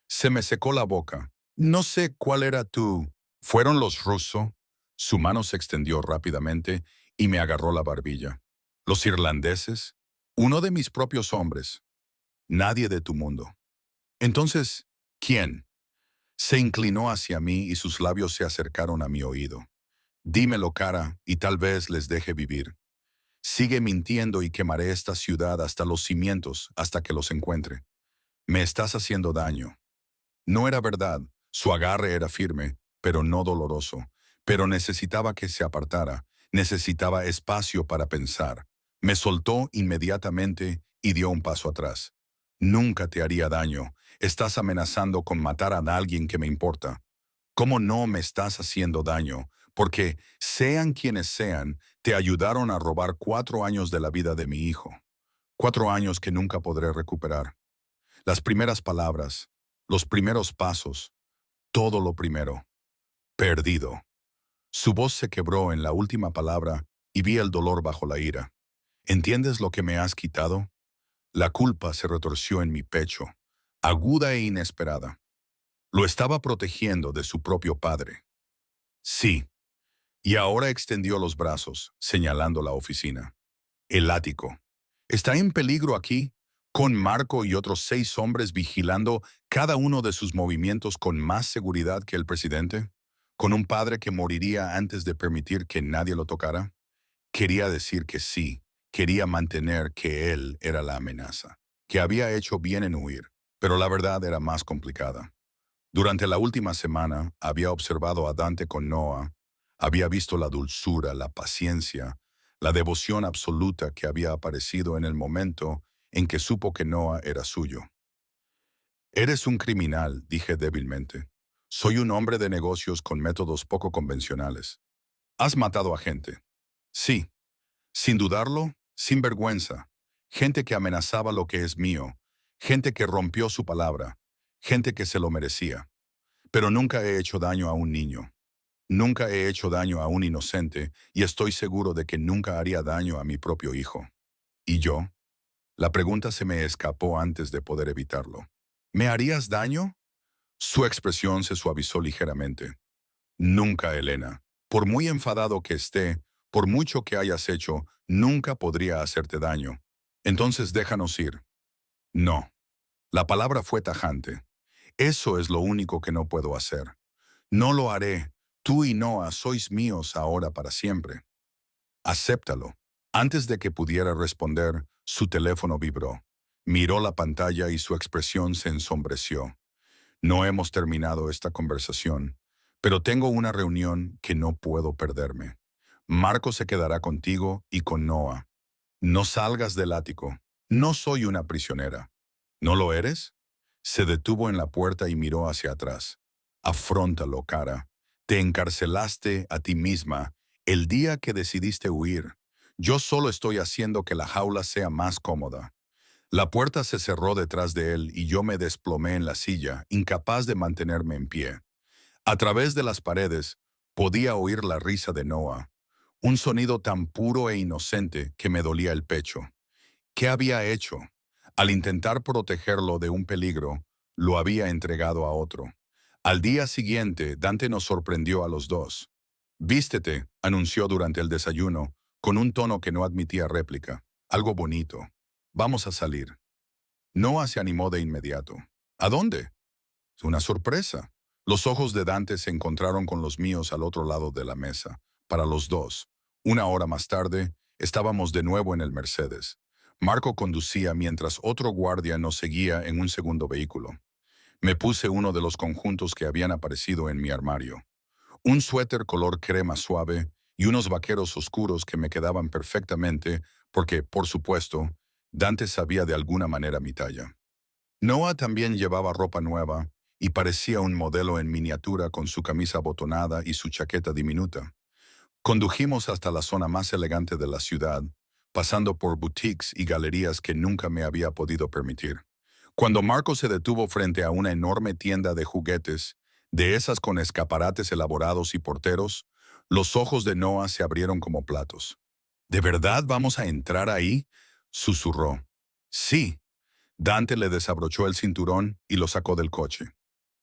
Se me secó la boca. No sé cuál era tú. ¿Fueron los rusos? Su mano se extendió rápidamente y me agarró la barbilla. ¿Los irlandeses? Uno de mis propios hombres. Nadie de tu mundo. Entonces, ¿quién? Se inclinó hacia mí y sus labios se acercaron a mi oído. Dímelo, cara, y tal vez les deje vivir. Sigue mintiendo y quemaré esta ciudad hasta los cimientos, hasta que los encuentre. Me estás haciendo daño. No era verdad. Su agarre era firme, pero no doloroso. Pero necesitaba que se apartara. Necesitaba espacio para pensar. Me soltó inmediatamente y dio un paso atrás. Nunca te haría daño. Estás amenazando con matar a alguien que me importa. ¿Cómo no me estás haciendo daño? Porque, sean quienes sean, te ayudaron a robar 4 años de la vida de mi hijo. 4 años que nunca podré recuperar. Las primeras palabras, los primeros pasos, todo lo primero. Perdido. Su voz se quebró en la última palabra y vi el dolor bajo la ira. ¿Entiendes lo que me has quitado? La culpa se retorció en mi pecho, aguda e inesperada. Lo estaba protegiendo de su propio padre. Sí, y ahora extendió los brazos, señalando la oficina. El ático. ¿Está en peligro aquí? Con Marco y otros 6 hombres vigilando cada uno de sus movimientos con más seguridad que el presidente. ¿Con un padre que moriría antes de permitir que nadie lo tocara? Quería decir que sí, quería mantener que él era la amenaza, que había hecho bien en huir, pero la verdad era más complicada. Durante la última semana había observado a Dante con Noah, había visto la dulzura, la paciencia, la devoción absoluta que había aparecido en el momento en que supo que Noah era suyo. Eres un criminal, dije débilmente. Soy un hombre de negocios con métodos poco convencionales. Has matado a gente. Sí, sin dudarlo, sin vergüenza. Gente que amenazaba lo que es mío, gente que rompió su palabra, gente que se lo merecía. Pero nunca he hecho daño a un niño. Nunca he hecho daño a un inocente y estoy seguro de que nunca haría daño a mi propio hijo. ¿Y yo? La pregunta se me escapó antes de poder evitarlo. ¿Me harías daño? Su expresión se suavizó ligeramente. Nunca, Elena. Por muy enfadado que esté, por mucho que hayas hecho, nunca podría hacerte daño. Entonces déjanos ir. No. La palabra fue tajante. Eso es lo único que no puedo hacer. No lo haré. Tú y Noah sois míos ahora para siempre. Acéptalo. Antes de que pudiera responder, su teléfono vibró. Miró la pantalla y su expresión se ensombreció. No hemos terminado esta conversación, pero tengo una reunión que no puedo perderme. Marco se quedará contigo y con Noah. No salgas del ático. No soy una prisionera. ¿No lo eres? Se detuvo en la puerta y miró hacia atrás. Afróntalo, cara. Te encarcelaste a ti misma el día que decidiste huir. Yo solo estoy haciendo que la jaula sea más cómoda. La puerta se cerró detrás de él y yo me desplomé en la silla, incapaz de mantenerme en pie. A través de las paredes podía oír la risa de Noah, un sonido tan puro e inocente que me dolía el pecho. ¿Qué había hecho? Al intentar protegerlo de un peligro, lo había entregado a otro. Al día siguiente, Dante nos sorprendió a los dos. Vístete, anunció durante el desayuno, con un tono que no admitía réplica. Algo bonito. Vamos a salir. Noah se animó de inmediato. ¿A dónde? Una sorpresa. Los ojos de Dante se encontraron con los míos al otro lado de la mesa. Para los dos. 1 hora más tarde, estábamos de nuevo en el Mercedes. Marco conducía mientras otro guardia nos seguía en un segundo vehículo. Me puse uno de los conjuntos que habían aparecido en mi armario. Un suéter color crema suave y unos vaqueros oscuros que me quedaban perfectamente porque, por supuesto, Dante sabía de alguna manera mi talla. Noah también llevaba ropa nueva y parecía un modelo en miniatura con su camisa abotonada y su chaqueta diminuta. Condujimos hasta la zona más elegante de la ciudad, pasando por boutiques y galerías que nunca me había podido permitir. Cuando Marco se detuvo frente a una enorme tienda de juguetes, de esas con escaparates elaborados y porteros, los ojos de Noah se abrieron como platos. ¿De verdad vamos a entrar ahí?, susurró. Sí. Dante le desabrochó el cinturón y lo sacó del coche.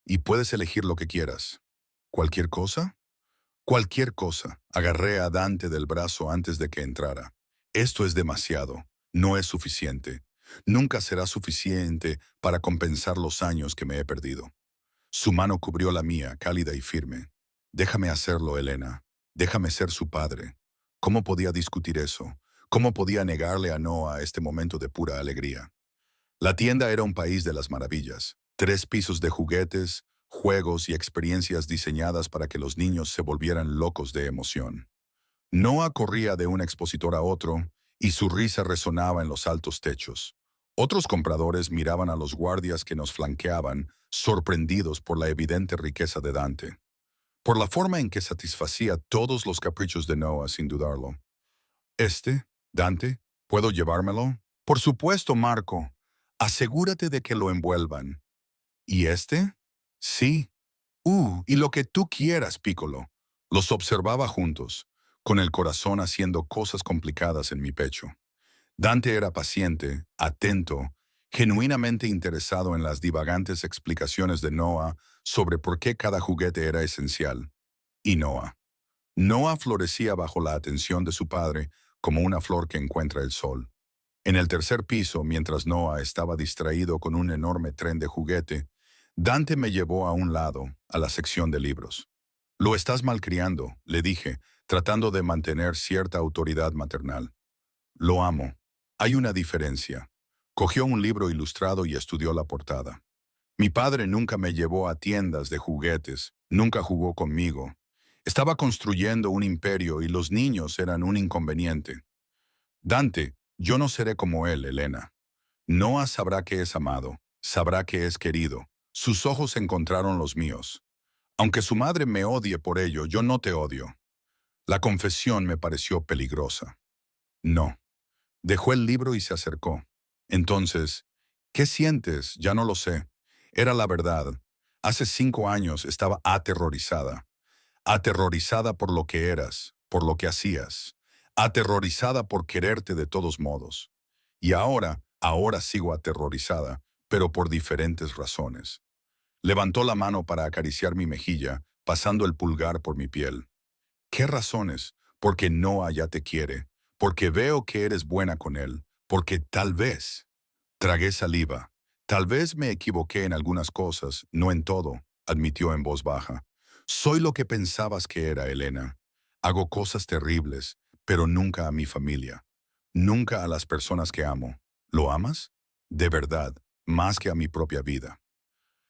Y puedes elegir lo que quieras. ¿Cualquier cosa? Cualquier cosa. Agarré a Dante del brazo antes de que entrara. Esto es demasiado. No es suficiente. Nunca será suficiente para compensar los años que me he perdido. Su mano cubrió la mía, cálida y firme. Déjame hacerlo, Elena. Déjame ser su padre. ¿Cómo podía discutir eso? ¿Cómo podía negarle a Noah este momento de pura alegría? La tienda era un país de las maravillas. 3 pisos de juguetes, juegos y experiencias diseñadas para que los niños se volvieran locos de emoción. Noah corría de un expositor a otro y su risa resonaba en los altos techos. Otros compradores miraban a los guardias que nos flanqueaban, sorprendidos por la evidente riqueza de Dante. Por la forma en que satisfacía todos los caprichos de Noah, sin dudarlo. Dante, ¿puedo llevármelo? Por supuesto, Marco. Asegúrate de que lo envuelvan. ¿Y este? Sí. Y lo que tú quieras, Piccolo. Los observaba juntos, con el corazón haciendo cosas complicadas en mi pecho. Dante era paciente, atento, genuinamente interesado en las divagantes explicaciones de Noah sobre por qué cada juguete era esencial. Y Noah florecía bajo la atención de su padre como una flor que encuentra el sol. En el tercer piso, mientras Noah estaba distraído con un enorme tren de juguete, Dante me llevó a un lado, a la sección de libros. Lo estás malcriando, le dije, tratando de mantener cierta autoridad maternal. Lo amo. Hay una diferencia. Cogió un libro ilustrado y estudió la portada. Mi padre nunca me llevó a tiendas de juguetes, nunca jugó conmigo. Estaba construyendo un imperio y los niños eran un inconveniente. Dante, yo no seré como él, Elena. Noah sabrá que es amado, sabrá que es querido. Sus ojos encontraron los míos. Aunque su madre me odie por ello, yo no te odio. La confesión me pareció peligrosa. No. Dejó el libro y se acercó. Entonces, ¿qué sientes? Ya no lo sé. Era la verdad. Hace 5 años estaba aterrorizada. Aterrorizada por lo que eras, por lo que hacías. Aterrorizada por quererte de todos modos. Y ahora sigo aterrorizada, pero por diferentes razones. Levantó la mano para acariciar mi mejilla, pasando el pulgar por mi piel. ¿Qué razones? Porque Noah ya te quiere, porque veo que eres buena con él, porque tal vez. Tragué saliva. Tal vez me equivoqué en algunas cosas, no en todo, admitió en voz baja. Soy lo que pensabas que era, Elena. Hago cosas terribles, pero nunca a mi familia. Nunca a las personas que amo. ¿Lo amas? De verdad, más que a mi propia vida.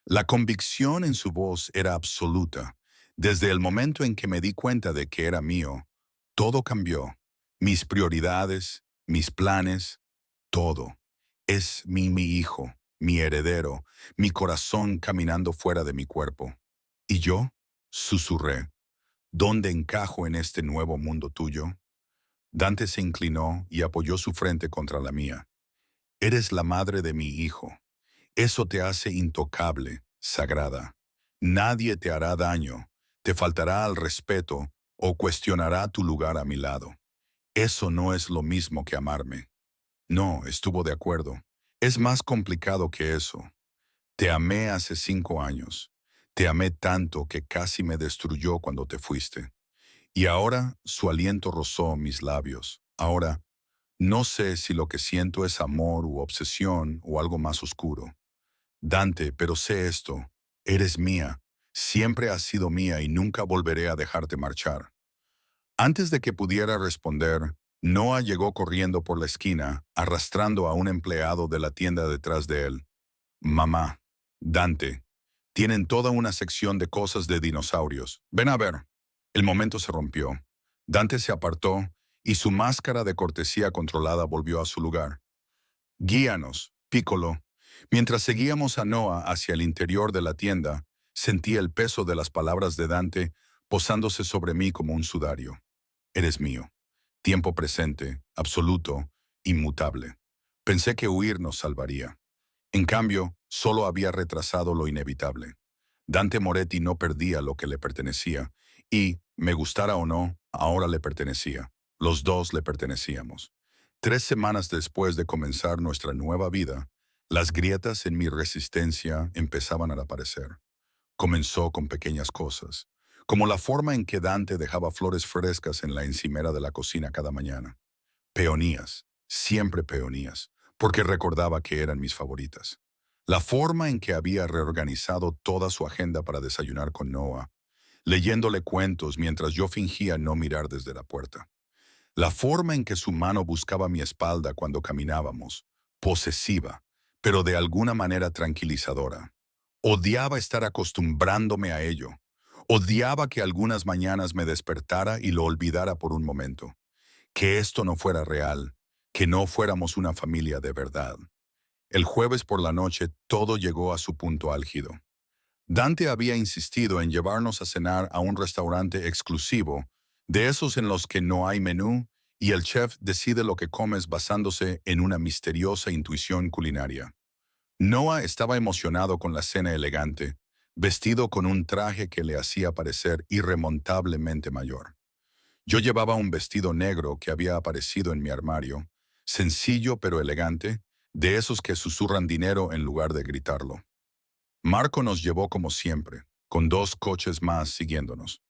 La convicción en su voz era absoluta. Desde el momento en que me di cuenta de que era mío, todo cambió. Mis prioridades, mis planes, todo. Es mi hijo, mi heredero, mi corazón caminando fuera de mi cuerpo. ¿Y yo? Susurré. ¿Dónde encajo en este nuevo mundo tuyo? Dante se inclinó y apoyó su frente contra la mía. Eres la madre de mi hijo. Eso te hace intocable, sagrada. Nadie te hará daño, te faltará al respeto o cuestionará tu lugar a mi lado. Eso no es lo mismo que amarme. No, estuvo de acuerdo. Es más complicado que eso. Te amé hace 5 años. Te amé tanto que casi me destruyó cuando te fuiste. Y ahora su aliento rozó mis labios. Ahora, no sé si lo que siento es amor u obsesión o algo más oscuro. Dante, pero sé esto. Eres mía. Siempre has sido mía y nunca volveré a dejarte marchar. Antes de que pudiera responder, Noah llegó corriendo por la esquina, arrastrando a un empleado de la tienda detrás de él. Mamá, Dante, tienen toda una sección de cosas de dinosaurios. Ven a ver. El momento se rompió. Dante se apartó y su máscara de cortesía controlada volvió a su lugar. Guíanos, Piccolo. Mientras seguíamos a Noah hacia el interior de la tienda, sentí el peso de las palabras de Dante posándose sobre mí como un sudario. Eres mío. Tiempo presente, absoluto, inmutable. Pensé que huir nos salvaría. En cambio, solo había retrasado lo inevitable. Dante Moretti no perdía lo que le pertenecía, y, me gustara o no, ahora le pertenecía. Los dos le pertenecíamos. 3 semanas después de comenzar nuestra nueva vida, las grietas en mi resistencia empezaban a aparecer. Comenzó con pequeñas cosas, como la forma en que Dante dejaba flores frescas en la encimera de la cocina cada mañana. Peonías, siempre peonías, porque recordaba que eran mis favoritas. La forma en que había reorganizado toda su agenda para desayunar con Noah, leyéndole cuentos mientras yo fingía no mirar desde la puerta. La forma en que su mano buscaba mi espalda cuando caminábamos, posesiva, pero de alguna manera tranquilizadora. Odiaba estar acostumbrándome a ello. Odiaba que algunas mañanas me despertara y lo olvidara por un momento. Que esto no fuera real, que no fuéramos una familia de verdad. El jueves por la noche todo llegó a su punto álgido. Dante había insistido en llevarnos a cenar a un restaurante exclusivo, de esos en los que no hay menú y el chef decide lo que comes basándose en una misteriosa intuición culinaria. Noah estaba emocionado con la cena elegante, vestido con un traje que le hacía parecer irremontablemente mayor. Yo llevaba un vestido negro que había aparecido en mi armario, sencillo pero elegante, de esos que susurran dinero en lugar de gritarlo. Marco nos llevó como siempre, con 2 coches más siguiéndonos.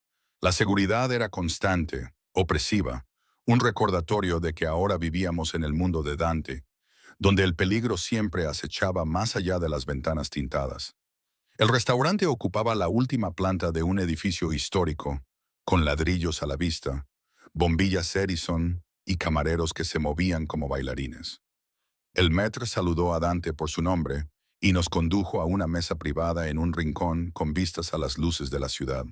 La seguridad era constante, opresiva, un recordatorio de que ahora vivíamos en el mundo de Dante, donde el peligro siempre acechaba más allá de las ventanas tintadas. El restaurante ocupaba la última planta de un edificio histórico, con ladrillos a la vista, bombillas Edison y camareros que se movían como bailarines. El maître saludó a Dante por su nombre y nos condujo a una mesa privada en un rincón con vistas a las luces de la ciudad.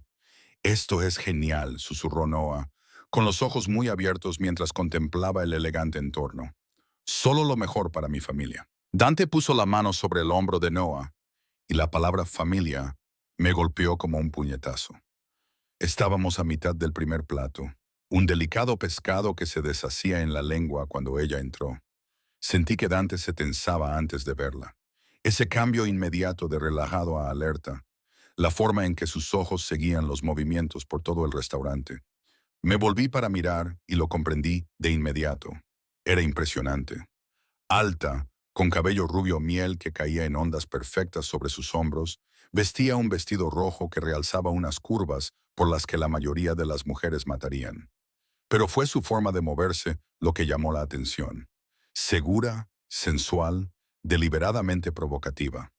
«Esto es genial», susurró Noah, con los ojos muy abiertos mientras contemplaba el elegante entorno. «Solo lo mejor para mi familia». Dante puso la mano sobre el hombro de Noah y la palabra familia me golpeó como un puñetazo. Estábamos a mitad del primer plato, un delicado pescado que se deshacía en la lengua cuando ella entró. Sentí que Dante se tensaba antes de verla. Ese cambio inmediato de relajado a alerta, la forma en que sus ojos seguían los movimientos por todo el restaurante. Me volví para mirar y lo comprendí de inmediato. Era impresionante. Alta, con cabello rubio miel que caía en ondas perfectas sobre sus hombros, vestía un vestido rojo que realzaba unas curvas por las que la mayoría de las mujeres matarían. Pero fue su forma de moverse lo que llamó la atención. Segura, sensual, deliberadamente provocativa.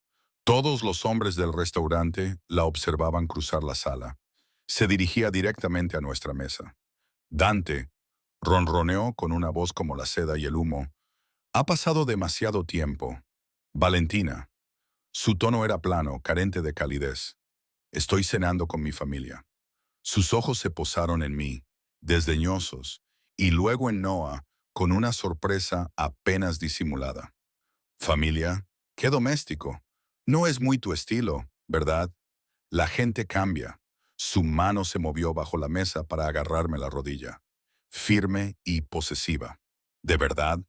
Todos los hombres del restaurante la observaban cruzar la sala. Se dirigía directamente a nuestra mesa. Dante ronroneó con una voz como la seda y el humo. «Ha pasado demasiado tiempo. Valentina». Su tono era plano, carente de calidez. «Estoy cenando con mi familia». Sus ojos se posaron en mí, desdeñosos, y luego en Noah, con una sorpresa apenas disimulada. «¿Familia? Qué doméstico. No es muy tu estilo, ¿verdad?» La gente cambia. Su mano se movió bajo la mesa para agarrarme la rodilla, firme y posesiva. «¿De verdad?»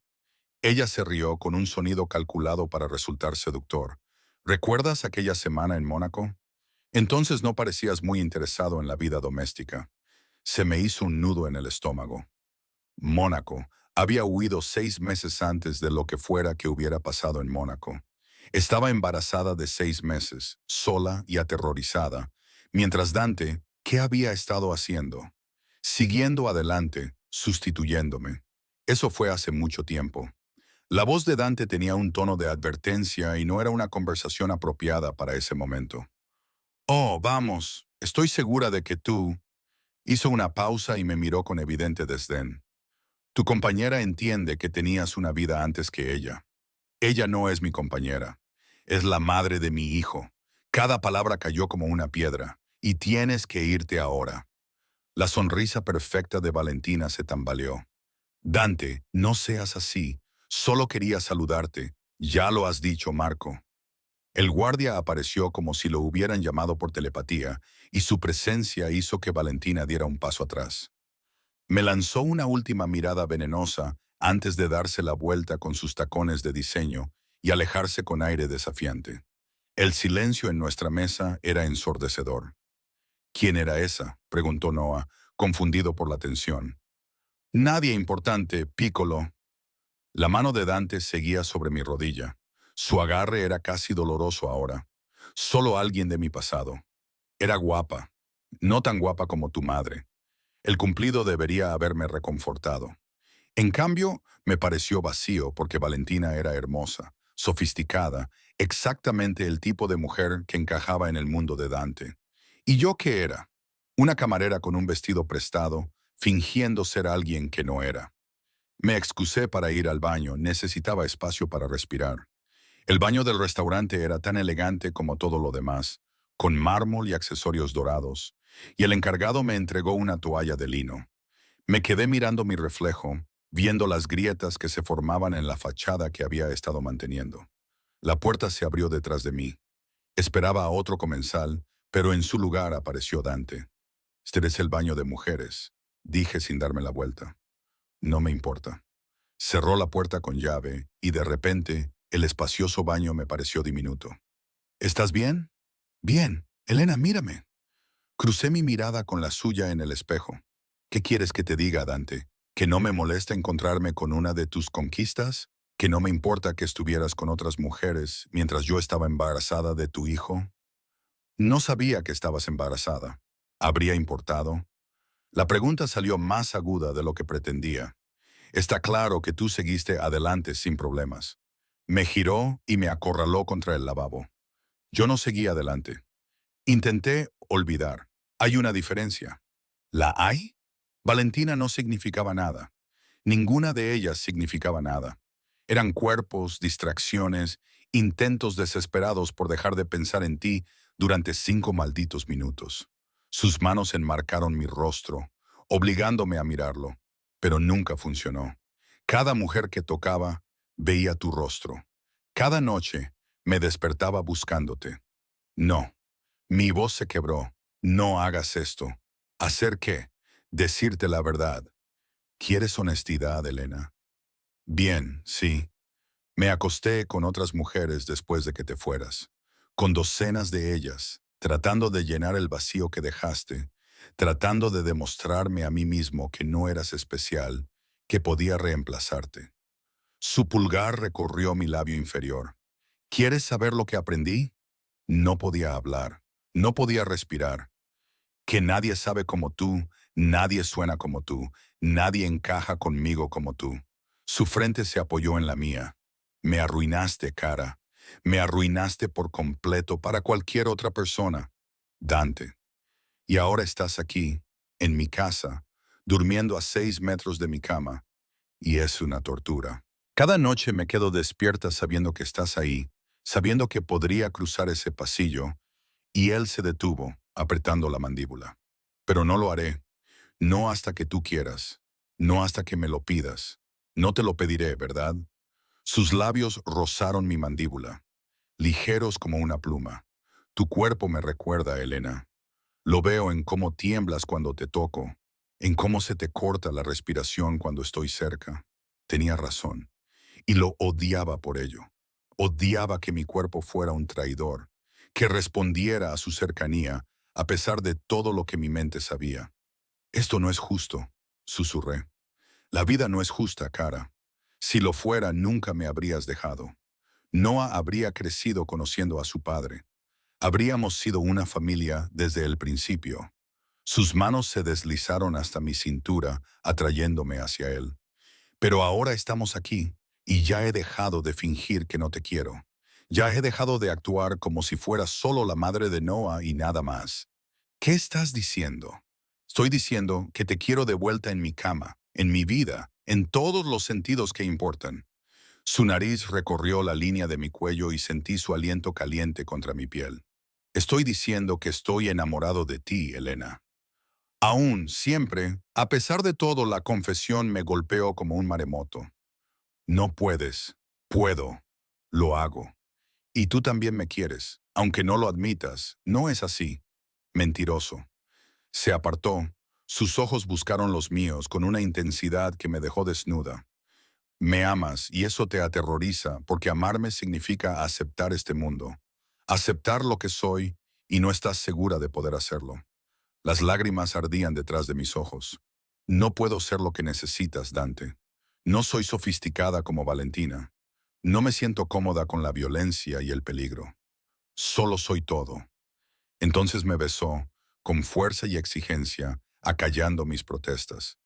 Ella se rió con un sonido calculado para resultar seductor. «¿Recuerdas aquella semana en Mónaco? Entonces no parecías muy interesado en la vida doméstica». Se me hizo un nudo en el estómago. Mónaco. Había huido 6 meses antes de lo que fuera que hubiera pasado en Mónaco. Estaba embarazada de 6 meses, sola y aterrorizada, mientras Dante, ¿qué había estado haciendo? Siguiendo adelante, sustituyéndome. Eso fue hace mucho tiempo. La voz de Dante tenía un tono de advertencia y no era una conversación apropiada para ese momento. «Oh, vamos, estoy segura de que tú...» Hizo una pausa y me miró con evidente desdén. «Tu compañera entiende que tenías una vida antes que ella. Ella no es mi compañera. Es la madre de mi hijo. Cada palabra cayó como una piedra. Y tienes que irte ahora». La sonrisa perfecta de Valentina se tambaleó. «Dante, no seas así. Solo quería saludarte. Ya lo has dicho, Marco». El guardia apareció como si lo hubieran llamado por telepatía, y su presencia hizo que Valentina diera un paso atrás. Me lanzó una última mirada venenosa antes de darse la vuelta con sus tacones de diseño y alejarse con aire desafiante. El silencio en nuestra mesa era ensordecedor. ¿Quién era esa?, preguntó Noah, confundido por la tensión. Nadie importante, Piccolo. La mano de Dante seguía sobre mi rodilla. Su agarre era casi doloroso ahora. Solo alguien de mi pasado. Era guapa. No tan guapa como tu madre. El cumplido debería haberme reconfortado. En cambio, me pareció vacío porque Valentina era hermosa, sofisticada, exactamente el tipo de mujer que encajaba en el mundo de Dante. ¿Y yo qué era? Una camarera con un vestido prestado, fingiendo ser alguien que no era. Me excusé para ir al baño, necesitaba espacio para respirar. El baño del restaurante era tan elegante como todo lo demás, con mármol y accesorios dorados, y el encargado me entregó una toalla de lino. Me quedé mirando mi reflejo, viendo las grietas que se formaban en la fachada que había estado manteniendo. La puerta se abrió detrás de mí. Esperaba a otro comensal, pero en su lugar apareció Dante. «Este es el baño de mujeres», dije sin darme la vuelta. «No me importa». Cerró la puerta con llave y de repente el espacioso baño me pareció diminuto. «¿Estás bien?» «Bien. Elena, mírame». Crucé mi mirada con la suya en el espejo. «¿Qué quieres que te diga, Dante? ¿Que no me molesta encontrarme con una de tus conquistas? ¿Que no me importa que estuvieras con otras mujeres mientras yo estaba embarazada de tu hijo?» No sabía que estabas embarazada. ¿Habría importado? La pregunta salió más aguda de lo que pretendía. Está claro que tú seguiste adelante sin problemas. Me giró y me acorraló contra el lavabo. Yo no seguí adelante. Intenté olvidar. Hay una diferencia. ¿La hay? Valentina no significaba nada. Ninguna de ellas significaba nada. Eran cuerpos, distracciones, intentos desesperados por dejar de pensar en ti durante 5 malditos minutos. Sus manos enmarcaron mi rostro, obligándome a mirarlo, pero nunca funcionó. Cada mujer que tocaba veía tu rostro. Cada noche me despertaba buscándote. No. Mi voz se quebró. No hagas esto. ¿Hacer qué? Decirte la verdad. ¿Quieres honestidad, Elena? Bien, sí. Me acosté con otras mujeres después de que te fueras, con docenas de ellas, tratando de llenar el vacío que dejaste, tratando de demostrarme a mí mismo que no eras especial, que podía reemplazarte. Su pulgar recorrió mi labio inferior. ¿Quieres saber lo que aprendí? No podía hablar, no podía respirar. Que nadie sabe como tú, nadie suena como tú, nadie encaja conmigo como tú. Su frente se apoyó en la mía. Me arruinaste, cara. Me arruinaste por completo para cualquier otra persona. Dante. Y ahora estás aquí, en mi casa, durmiendo a 6 metros de mi cama. Y es una tortura. Cada noche me quedo despierta sabiendo que estás ahí, sabiendo que podría cruzar ese pasillo, y él se detuvo, apretando la mandíbula. Pero no lo haré. No hasta que tú quieras. No hasta que me lo pidas. No te lo pediré, ¿verdad? Sus labios rozaron mi mandíbula, ligeros como una pluma. Tu cuerpo me recuerda, Elena. Lo veo en cómo tiemblas cuando te toco, en cómo se te corta la respiración cuando estoy cerca. Tenía razón, y lo odiaba por ello. Odiaba que mi cuerpo fuera un traidor, que respondiera a su cercanía a pesar de todo lo que mi mente sabía. Esto no es justo, susurré. La vida no es justa, cara. Si lo fuera, nunca me habrías dejado. Noah habría crecido conociendo a su padre. Habríamos sido una familia desde el principio. Sus manos se deslizaron hasta mi cintura, atrayéndome hacia él. Pero ahora estamos aquí, y ya he dejado de fingir que no te quiero. Ya he dejado de actuar como si fueras solo la madre de Noah y nada más. ¿Qué estás diciendo? Estoy diciendo que te quiero de vuelta en mi cama, en mi vida, en todos los sentidos que importan. Su nariz recorrió la línea de mi cuello y sentí su aliento caliente contra mi piel. Estoy diciendo que estoy enamorado de ti, Elena. Aún, siempre, a pesar de todo, la confesión me golpeó como un maremoto. No puedes. Puedo. Lo hago. Y tú también me quieres, aunque no lo admitas. No es así. Mentiroso. Se apartó. Sus ojos buscaron los míos con una intensidad que me dejó desnuda. Me amas y eso te aterroriza porque amarme significa aceptar este mundo, aceptar lo que soy y no estás segura de poder hacerlo. Las lágrimas ardían detrás de mis ojos. No puedo ser lo que necesitas, Dante. No soy sofisticada como Valentina. No me siento cómoda con la violencia y el peligro. Solo soy todo. Entonces me besó, con fuerza y exigencia, acallando mis protestas.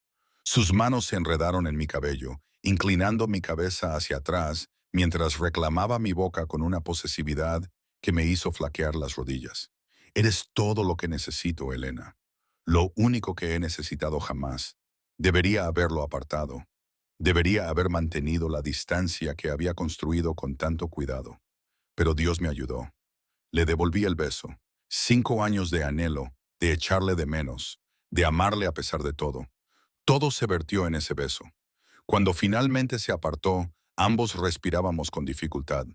Sus manos se enredaron en mi cabello, inclinando mi cabeza hacia atrás mientras reclamaba mi boca con una posesividad que me hizo flaquear las rodillas. Eres todo lo que necesito, Elena. Lo único que he necesitado jamás. Debería haberlo apartado. Debería haber mantenido la distancia que había construido con tanto cuidado. Pero Dios me ayudó. Le devolví el beso. 5 años de anhelo, de echarle de menos, de amarle a pesar de todo. Todo se vertió en ese beso. Cuando finalmente se apartó, ambos respirábamos con dificultad.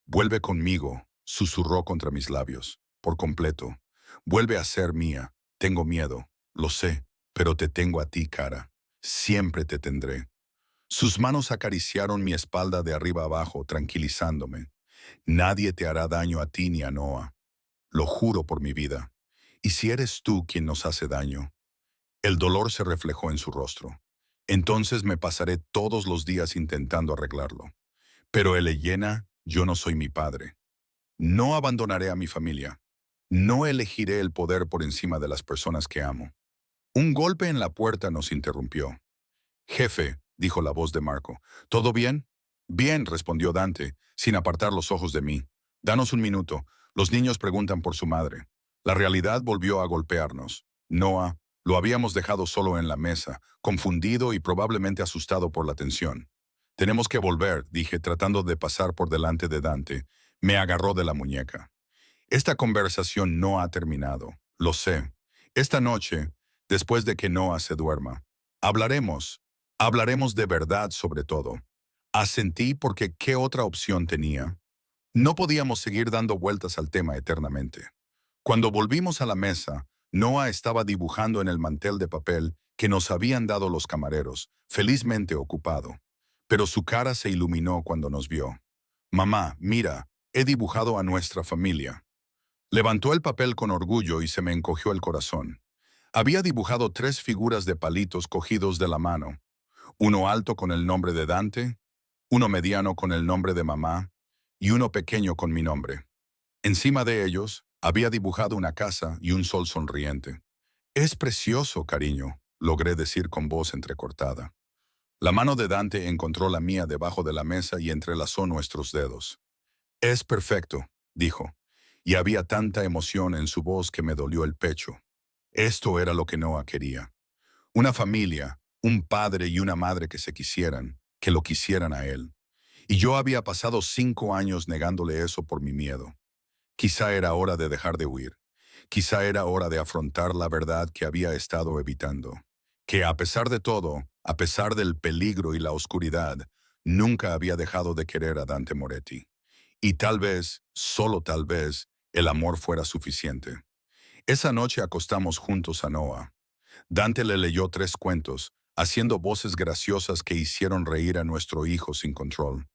Vuelve conmigo, susurró contra mis labios, por completo. Vuelve a ser mía. Tengo miedo, lo sé, pero te tengo a ti, cara. Siempre te tendré. Sus manos acariciaron mi espalda de arriba abajo, tranquilizándome. Nadie te hará daño a ti ni a Noah. Lo juro por mi vida. ¿Y si eres tú quien nos hace daño? El dolor se reflejó en su rostro. Entonces me pasaré todos los días intentando arreglarlo. Pero Elena, yo no soy mi padre. No abandonaré a mi familia. No elegiré el poder por encima de las personas que amo. Un golpe en la puerta nos interrumpió. Jefe, dijo la voz de Marco. ¿Todo bien? Bien, respondió Dante, sin apartar los ojos de mí. Danos un minuto. Los niños preguntan por su madre. La realidad volvió a golpearnos. Noah, lo habíamos dejado solo en la mesa, confundido y probablemente asustado por la tensión. Tenemos que volver, dije, tratando de pasar por delante de Dante. Me agarró de la muñeca. Esta conversación no ha terminado, lo sé. Esta noche, después de que Noah se duerma, hablaremos, hablaremos de verdad sobre todo. Asentí porque ¿qué otra opción tenía? No podíamos seguir dando vueltas al tema eternamente. Cuando volvimos a la mesa, Noah estaba dibujando en el mantel de papel que nos habían dado los camareros, felizmente ocupado. Pero su cara se iluminó cuando nos vio. Mamá, mira, he dibujado a nuestra familia. Levantó el papel con orgullo y se me encogió el corazón. Había dibujado 3 figuras de palitos cogidos de la mano. Uno alto con el nombre de Dante, uno mediano con el nombre de mamá y uno pequeño con mi nombre. Encima de ellos había dibujado una casa y un sol sonriente. Es precioso, cariño, logré decir con voz entrecortada. La mano de Dante encontró la mía debajo de la mesa y entrelazó nuestros dedos. Es perfecto, dijo, y había tanta emoción en su voz que me dolió el pecho. Esto era lo que Noah quería. Una familia, un padre y una madre que se quisieran, que lo quisieran a él. Y yo había pasado 5 años negándole eso por mi miedo. Quizá era hora de dejar de huir. Quizá era hora de afrontar la verdad que había estado evitando. Que a pesar de todo, a pesar del peligro y la oscuridad, nunca había dejado de querer a Dante Moretti. Y tal vez, solo tal vez, el amor fuera suficiente. Esa noche acostamos juntos a Noah. Dante le leyó 3 cuentos, haciendo voces graciosas que hicieron reír a nuestro hijo sin control.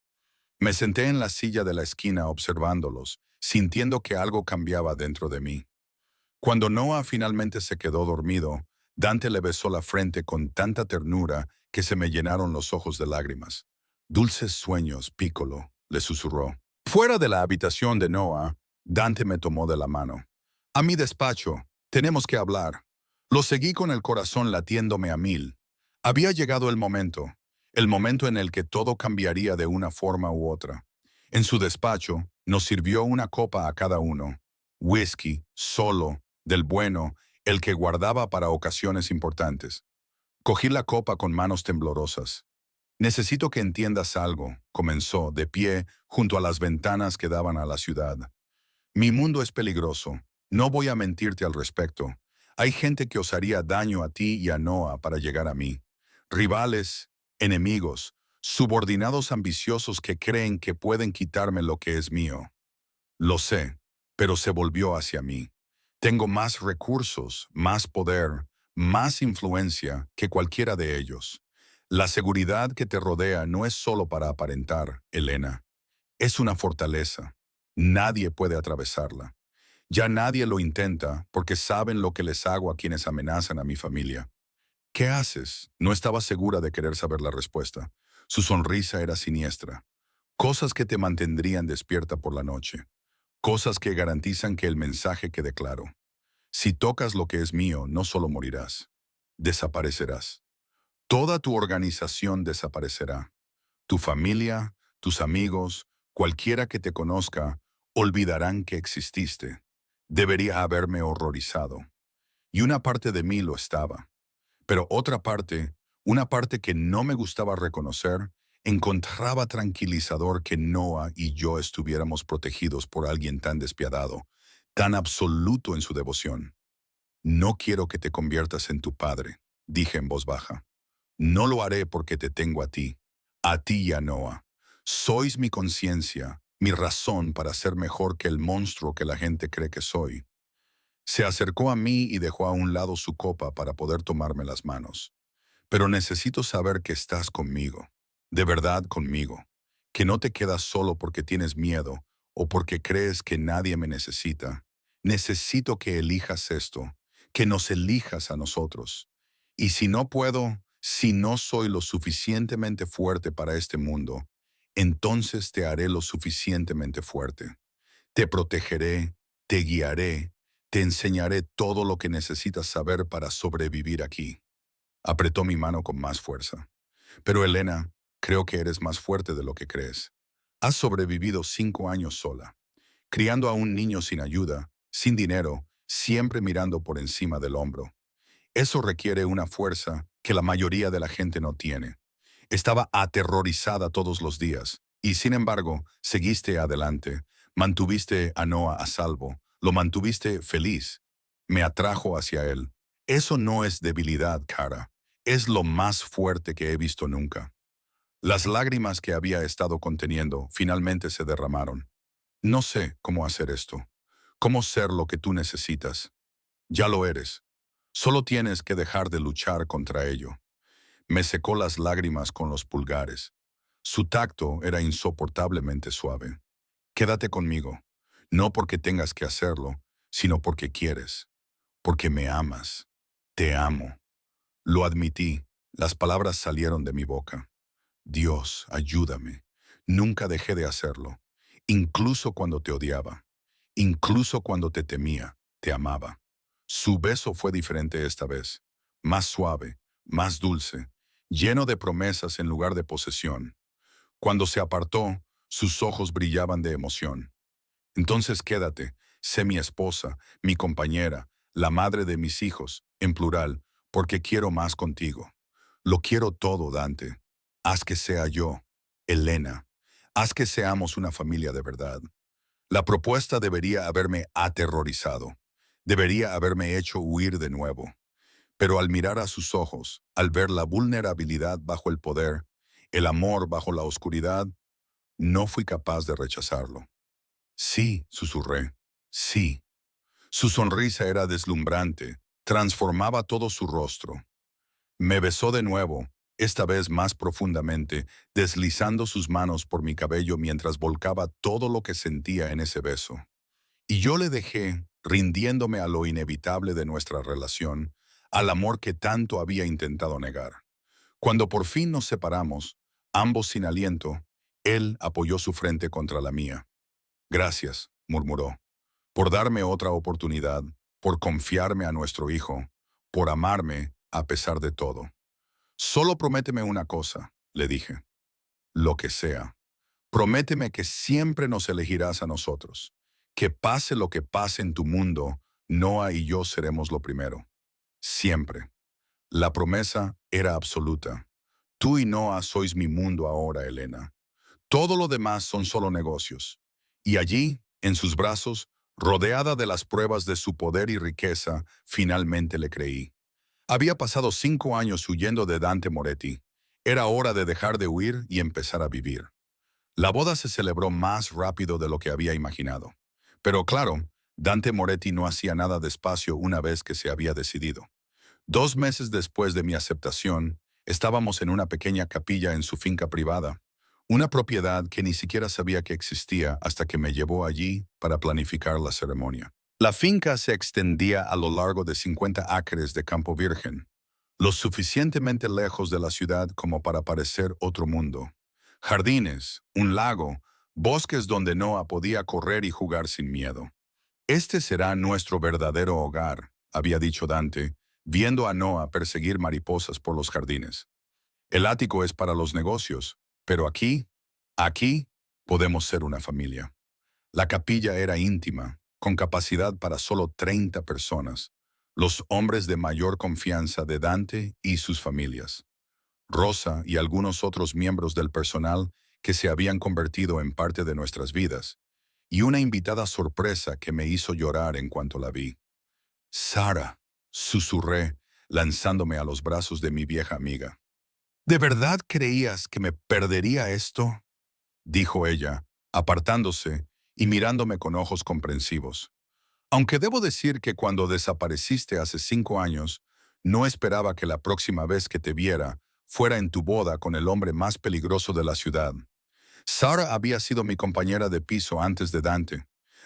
Me senté en la silla de la esquina observándolos, sintiendo que algo cambiaba dentro de mí. Cuando Noah finalmente se quedó dormido, Dante le besó la frente con tanta ternura que se me llenaron los ojos de lágrimas. Dulces sueños, Piccolo, le susurró. Fuera de la habitación de Noah, Dante me tomó de la mano. A mi despacho, tenemos que hablar. Lo seguí con el corazón latiéndome a 1000. Había llegado el momento en el que todo cambiaría de una forma u otra. En su despacho, nos sirvió una copa a cada uno. Whisky, solo, del bueno, el que guardaba para ocasiones importantes. Cogí la copa con manos temblorosas. Necesito que entiendas algo, comenzó, de pie, junto a las ventanas que daban a la ciudad. Mi mundo es peligroso. No voy a mentirte al respecto. Hay gente que os haría daño a ti y a Noah para llegar a mí. Rivales, enemigos, subordinados ambiciosos que creen que pueden quitarme lo que es mío. Lo sé, pero se volvió hacia mí. Tengo más recursos, más poder, más influencia que cualquiera de ellos. La seguridad que te rodea no es solo para aparentar, Elena. Es una fortaleza. Nadie puede atravesarla. Ya nadie lo intenta porque saben lo que les hago a quienes amenazan a mi familia. ¿Qué haces? No estaba segura de querer saber la respuesta. Su sonrisa era siniestra. Cosas que te mantendrían despierta por la noche. Cosas que garantizan que el mensaje quede claro. Si tocas lo que es mío, no solo morirás, desaparecerás. Toda tu organización desaparecerá. Tu familia, tus amigos, cualquiera que te conozca, olvidarán que exististe. Debería haberme horrorizado. Y una parte de mí lo estaba. Pero otra parte, una parte que no me gustaba reconocer, encontraba tranquilizador que Noah y yo estuviéramos protegidos por alguien tan despiadado, tan absoluto en su devoción. No quiero que te conviertas en tu padre, dije en voz baja. No lo haré porque te tengo a ti y a Noah. Sois mi conciencia, mi razón para ser mejor que el monstruo que la gente cree que soy. Se acercó a mí y dejó a un lado su copa para poder tomarme las manos. Pero necesito saber que estás conmigo, de verdad conmigo, que no te quedas solo porque tienes miedo o porque crees que nadie me necesita. Necesito que elijas esto, que nos elijas a nosotros. Y si no puedo, si no soy lo suficientemente fuerte para este mundo, entonces te haré lo suficientemente fuerte. Te protegeré, te guiaré, te enseñaré todo lo que necesitas saber para sobrevivir aquí. Apretó mi mano con más fuerza. Pero Elena, creo que eres más fuerte de lo que crees. Has sobrevivido 5 años sola, criando a un niño sin ayuda, sin dinero, siempre mirando por encima del hombro. Eso requiere una fuerza que la mayoría de la gente no tiene. Estaba aterrorizada todos los días, y sin embargo, seguiste adelante, mantuviste a Noah a salvo, lo mantuviste feliz. Me atrajo hacia él. Eso no es debilidad, Cara. Es lo más fuerte que he visto nunca. Las lágrimas que había estado conteniendo finalmente se derramaron. No sé cómo hacer esto, cómo ser lo que tú necesitas. Ya lo eres. Solo tienes que dejar de luchar contra ello. Me secó las lágrimas con los pulgares. Su tacto era insoportablemente suave. Quédate conmigo, no porque tengas que hacerlo, sino porque quieres, porque me amas. Te amo. Lo admití, las palabras salieron de mi boca. Dios, ayúdame. Nunca dejé de hacerlo, incluso cuando te odiaba, incluso cuando te temía, te amaba. Su beso fue diferente esta vez, más suave, más dulce, lleno de promesas en lugar de posesión. Cuando se apartó, sus ojos brillaban de emoción. Entonces quédate, sé mi esposa, mi compañera, la madre de mis hijos, en plural, porque quiero más contigo. Lo quiero todo, Dante. Haz que sea yo, Elena. Haz que seamos una familia de verdad. La propuesta debería haberme aterrorizado. Debería haberme hecho huir de nuevo. Pero al mirar a sus ojos, al ver la vulnerabilidad bajo el poder, el amor bajo la oscuridad, no fui capaz de rechazarlo. Sí, susurré. Sí. Su sonrisa era deslumbrante, transformaba todo su rostro. Me besó de nuevo, esta vez más profundamente, deslizando sus manos por mi cabello mientras volcaba todo lo que sentía en ese beso. Y yo le dejé, rindiéndome a lo inevitable de nuestra relación, al amor que tanto había intentado negar. Cuando por fin nos separamos, ambos sin aliento, él apoyó su frente contra la mía. Gracias, murmuró, por darme otra oportunidad, por confiarme a nuestro hijo, por amarme a pesar de todo. Solo prométeme una cosa, le dije, lo que sea. Prométeme que siempre nos elegirás a nosotros. Que pase lo que pase en tu mundo, Noah y yo seremos lo primero. Siempre. La promesa era absoluta. Tú y Noah sois mi mundo ahora, Elena. Todo lo demás son solo negocios. Y allí, en sus brazos, rodeada de las pruebas de su poder y riqueza, finalmente le creí. Había pasado 5 años huyendo de Dante Moretti. Era hora de dejar de huir y empezar a vivir. La boda se celebró más rápido de lo que había imaginado. Pero claro, Dante Moretti no hacía nada despacio una vez que se había decidido. 2 meses después de mi aceptación, estábamos en una pequeña capilla en su finca privada, una propiedad que ni siquiera sabía que existía hasta que me llevó allí para planificar la ceremonia. La finca se extendía a lo largo de 50 acres de campo virgen, lo suficientemente lejos de la ciudad como para parecer otro mundo. Jardines, un lago, bosques donde Noah podía correr y jugar sin miedo. Este será nuestro verdadero hogar, había dicho Dante, viendo a Noah perseguir mariposas por los jardines. El ático es para los negocios, pero aquí, podemos ser una familia. La capilla era íntima, con capacidad para solo 30 personas, los hombres de mayor confianza de Dante y sus familias. Rosa y algunos otros miembros del personal que se habían convertido en parte de nuestras vidas, y una invitada sorpresa que me hizo llorar en cuanto la vi. Sara, susurré, lanzándome a los brazos de mi vieja amiga. ¿De verdad creías que me perdería esto?, dijo ella, apartándose y mirándome con ojos comprensivos. Aunque debo decir que cuando desapareciste hace 5 años, no esperaba que la próxima vez que te viera fuera en tu boda con el hombre más peligroso de la ciudad. Sara había sido mi compañera de piso antes de Dante,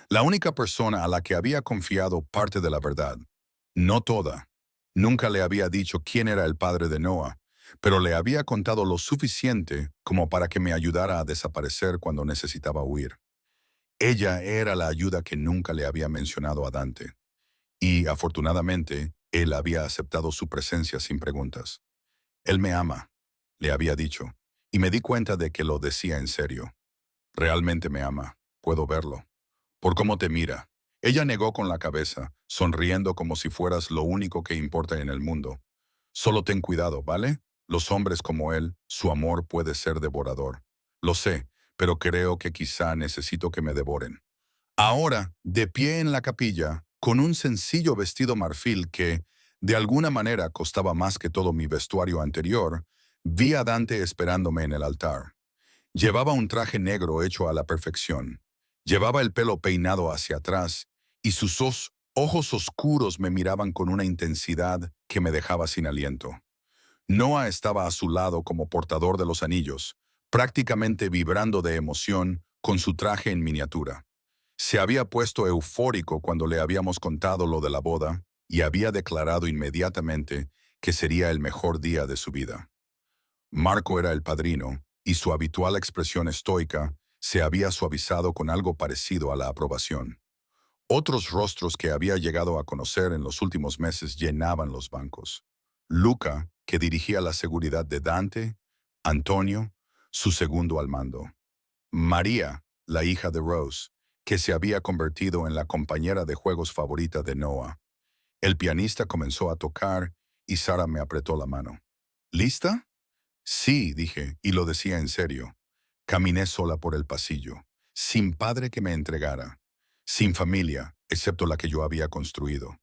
la única persona a la que había confiado parte de la verdad. No toda. Nunca le había dicho quién era el padre de Noah, pero le había contado lo suficiente como para que me ayudara a desaparecer cuando necesitaba huir. Ella era la ayuda que nunca le había mencionado a Dante, y afortunadamente, él había aceptado su presencia sin preguntas. Él me ama, le había dicho, y me di cuenta de que lo decía en serio. Realmente me ama, puedo verlo. Por cómo te mira. Ella negó con la cabeza, sonriendo como si fueras lo único que importa en el mundo. Solo ten cuidado, ¿vale? Los hombres como él, su amor puede ser devorador. Lo sé, pero creo que quizá necesito que me devoren. Ahora, de pie en la capilla, con un sencillo vestido marfil que, de alguna manera, costaba más que todo mi vestuario anterior, vi a Dante esperándome en el altar. Llevaba un traje negro hecho a la perfección. Llevaba el pelo peinado hacia atrás y sus ojos oscuros me miraban con una intensidad que me dejaba sin aliento. Noah estaba a su lado como portador de los anillos, prácticamente vibrando de emoción con su traje en miniatura. Se había puesto eufórico cuando le habíamos contado lo de la boda y había declarado inmediatamente que sería el mejor día de su vida. Marco era el padrino, y su habitual expresión estoica se había suavizado con algo parecido a la aprobación. Otros rostros que había llegado a conocer en los últimos meses llenaban los bancos. Luca, que dirigía la seguridad de Dante, Antonio, su segundo al mando. María, la hija de Rose, que se había convertido en la compañera de juegos favorita de Noah. El pianista comenzó a tocar y Sara me apretó la mano. ¿Lista? Sí, dije, y lo decía en serio. Caminé sola por el pasillo, sin padre que me entregara, sin familia, excepto la que yo había construido.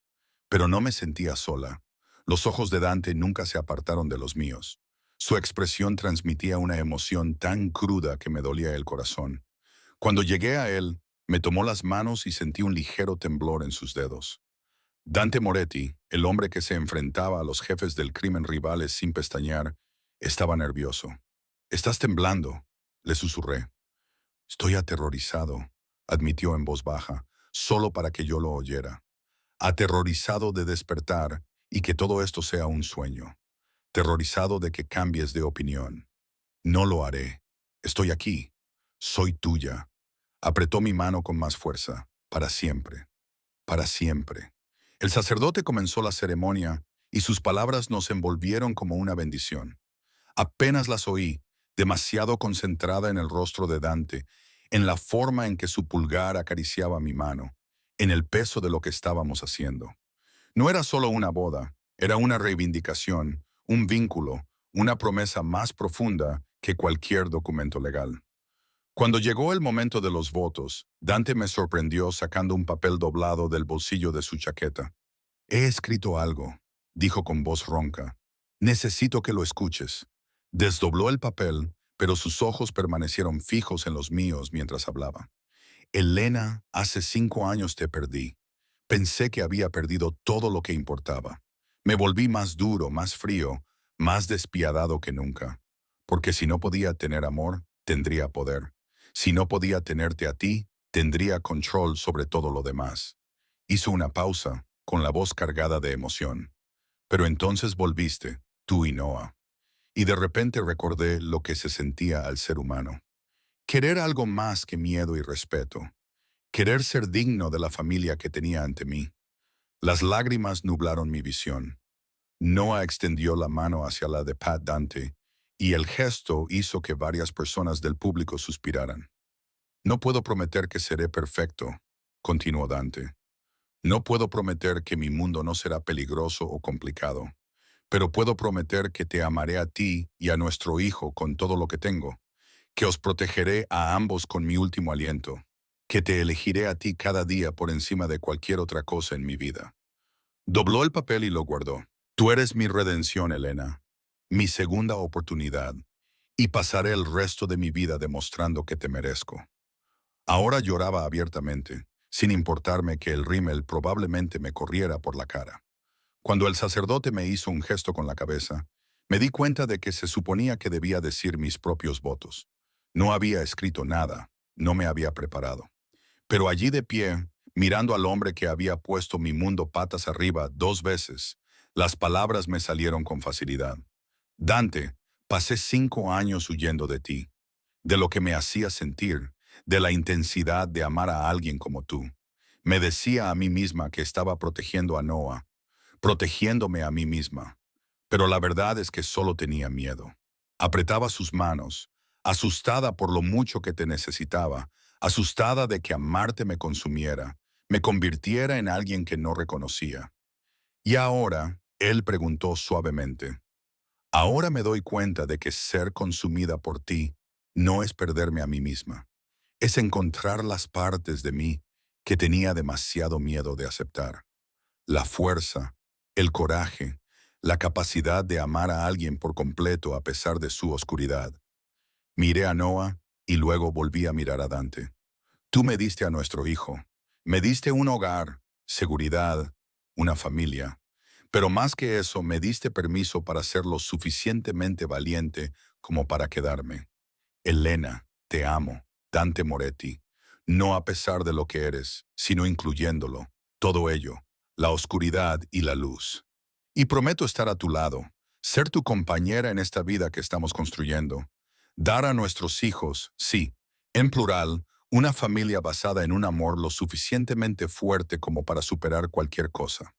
Pero no me sentía sola. Los ojos de Dante nunca se apartaron de los míos. Su expresión transmitía una emoción tan cruda que me dolía el corazón. Cuando llegué a él, me tomó las manos y sentí un ligero temblor en sus dedos. Dante Moretti, el hombre que se enfrentaba a los jefes del crimen rivales sin pestañear, estaba nervioso. «Estás temblando», le susurré. «Estoy aterrorizado», admitió en voz baja, solo para que yo lo oyera. «Aterrorizado de despertar y que todo esto sea un sueño. Aterrorizado de que cambies de opinión. No lo haré. Estoy aquí. Soy tuya». Apretó mi mano con más fuerza. «Para siempre. Para siempre». El sacerdote comenzó la ceremonia y sus palabras nos envolvieron como una bendición. Apenas las oí, demasiado concentrada en el rostro de Dante, en la forma en que su pulgar acariciaba mi mano, en el peso de lo que estábamos haciendo. No era solo una boda, era una reivindicación, un vínculo, una promesa más profunda que cualquier documento legal. Cuando llegó el momento de los votos, Dante me sorprendió sacando un papel doblado del bolsillo de su chaqueta. «He escrito algo», dijo con voz ronca. «Necesito que lo escuches». Desdobló el papel, pero sus ojos permanecieron fijos en los míos mientras hablaba. «Elena, hace 5 años te perdí. Pensé que había perdido todo lo que importaba. Me volví más duro, más frío, más despiadado que nunca. Porque si no podía tener amor, tendría poder. Si no podía tenerte a ti, tendría control sobre todo lo demás. Hizo una pausa, con la voz cargada de emoción. Pero entonces volviste, tú y Noah. Y de repente recordé lo que se sentía al ser humano. Querer algo más que miedo y respeto. Querer ser digno de la familia que tenía ante mí. Las lágrimas nublaron mi visión. Noah extendió la mano hacia la de Pat Dante, y el gesto hizo que varias personas del público suspiraran. No puedo prometer que seré perfecto, continuó Dante. No puedo prometer que mi mundo no será peligroso o complicado, pero puedo prometer que te amaré a ti y a nuestro hijo con todo lo que tengo, que os protegeré a ambos con mi último aliento, que te elegiré a ti cada día por encima de cualquier otra cosa en mi vida. Dobló el papel y lo guardó. Tú eres mi redención, Elena, mi segunda oportunidad, y pasaré el resto de mi vida demostrando que te merezco. Ahora lloraba abiertamente, sin importarme que el rímel probablemente me corriera por la cara. Cuando el sacerdote me hizo un gesto con la cabeza, me di cuenta de que se suponía que debía decir mis propios votos. No había escrito nada, no me había preparado. Pero allí de pie, mirando al hombre que había puesto mi mundo patas arriba 2 veces, las palabras me salieron con facilidad. Dante, pasé 5 años huyendo de ti, de lo que me hacía sentir, de la intensidad de amar a alguien como tú. Me decía a mí misma que estaba protegiendo a Noah, protegiéndome a mí misma. Pero la verdad es que solo tenía miedo. Apretaba sus manos, asustada por lo mucho que te necesitaba, asustada de que amarte me consumiera, me convirtiera en alguien que no reconocía. Y ahora, él preguntó suavemente, ahora me doy cuenta de que ser consumida por ti no es perderme a mí misma, es encontrar las partes de mí que tenía demasiado miedo de aceptar. La fuerza, el coraje, la capacidad de amar a alguien por completo a pesar de su oscuridad. Miré a Noah y luego volví a mirar a Dante. Tú me diste a nuestro hijo, me diste un hogar, seguridad, una familia, pero más que eso me diste permiso para ser lo suficientemente valiente como para quedarme. Elena, te amo, Dante Moretti, no a pesar de lo que eres, sino incluyéndolo, todo ello, la oscuridad y la luz. Y prometo estar a tu lado, ser tu compañera en esta vida que estamos construyendo. Dar a nuestros hijos, sí, en plural, una familia basada en un amor lo suficientemente fuerte como para superar cualquier cosa.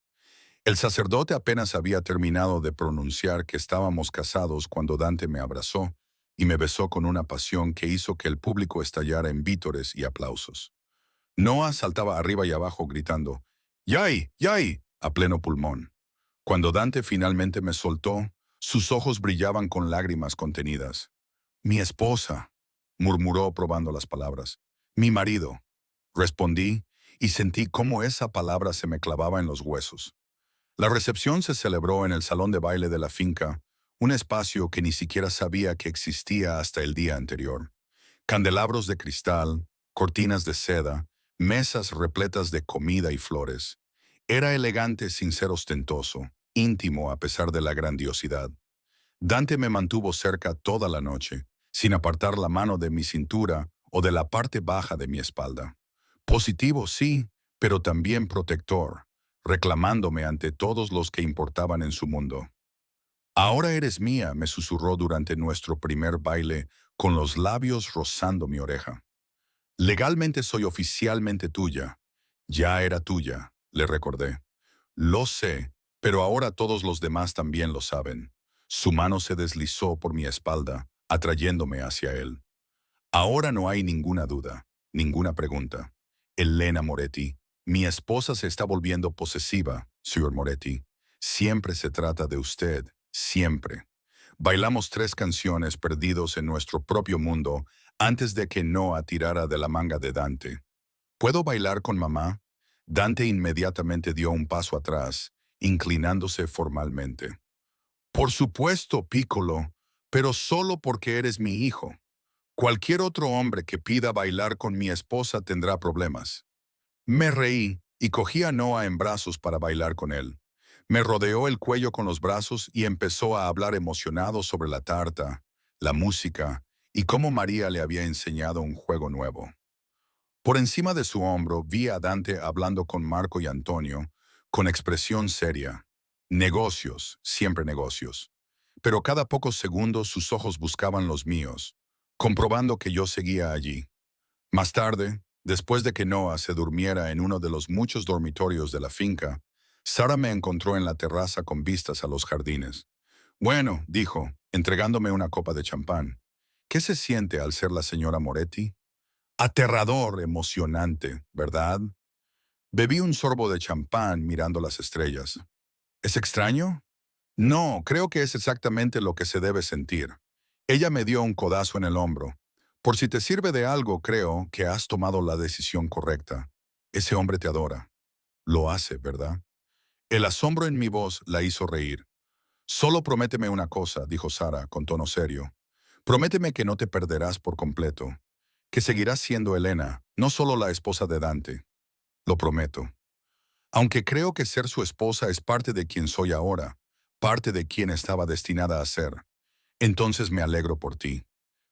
El sacerdote apenas había terminado de pronunciar que estábamos casados cuando Dante me abrazó y me besó con una pasión que hizo que el público estallara en vítores y aplausos. Noah saltaba arriba y abajo gritando, ¡Yay! ¡Yay! A pleno pulmón. Cuando Dante finalmente me soltó, sus ojos brillaban con lágrimas contenidas. Mi esposa, murmuró probando las palabras. Mi marido, respondí, y sentí cómo esa palabra se me clavaba en los huesos. La recepción se celebró en el salón de baile de la finca, un espacio que ni siquiera sabía que existía hasta el día anterior. Candelabros de cristal, cortinas de seda, mesas repletas de comida y flores. Era elegante sin ser ostentoso, íntimo a pesar de la grandiosidad. Dante me mantuvo cerca toda la noche, sin apartar la mano de mi cintura o de la parte baja de mi espalda. Positivo, sí, pero también protector, reclamándome ante todos los que importaban en su mundo. Ahora eres mía, me susurró durante nuestro primer baile, con los labios rozando mi oreja. Legalmente soy oficialmente tuya. Ya era tuya, le recordé. Lo sé, pero ahora todos los demás también lo saben. Su mano se deslizó por mi espalda, atrayéndome hacia él. Ahora no hay ninguna duda, ninguna pregunta. Elena Moretti, mi esposa se está volviendo posesiva, señor Moretti. Siempre se trata de usted, siempre. Bailamos 3 canciones perdidos en nuestro propio mundo antes de que Noah tirara de la manga de Dante. ¿Puedo bailar con mamá? Dante inmediatamente dio un paso atrás, inclinándose formalmente. Por supuesto, Piccolo, pero solo porque eres mi hijo. Cualquier otro hombre que pida bailar con mi esposa tendrá problemas. Me reí y cogí a Noah en brazos para bailar con él. Me rodeó el cuello con los brazos y empezó a hablar emocionado sobre la tarta, la música y cómo María le había enseñado un juego nuevo. Por encima de su hombro vi a Dante hablando con Marco y Antonio, con expresión seria. Negocios, siempre negocios. Pero cada pocos segundos sus ojos buscaban los míos, comprobando que yo seguía allí. Más tarde, después de que Noah se durmiera en uno de los muchos dormitorios de la finca, Sara me encontró en la terraza con vistas a los jardines. Bueno, dijo, entregándome una copa de champán. ¿Qué se siente al ser la señora Moretti? Aterrador, emocionante, ¿verdad? Bebí un sorbo de champán mirando las estrellas. ¿Es extraño? No, creo que es exactamente lo que se debe sentir. Ella me dio un codazo en el hombro. Por si te sirve de algo, creo que has tomado la decisión correcta. Ese hombre te adora. Lo hace, ¿verdad? El asombro en mi voz la hizo reír. Solo prométeme una cosa, dijo Sara con tono serio. Prométeme que no te perderás por completo, que seguirás siendo Elena, no solo la esposa de Dante. Lo prometo. Aunque creo que ser su esposa es parte de quien soy ahora, parte de quien estaba destinada a ser. Entonces me alegro por ti.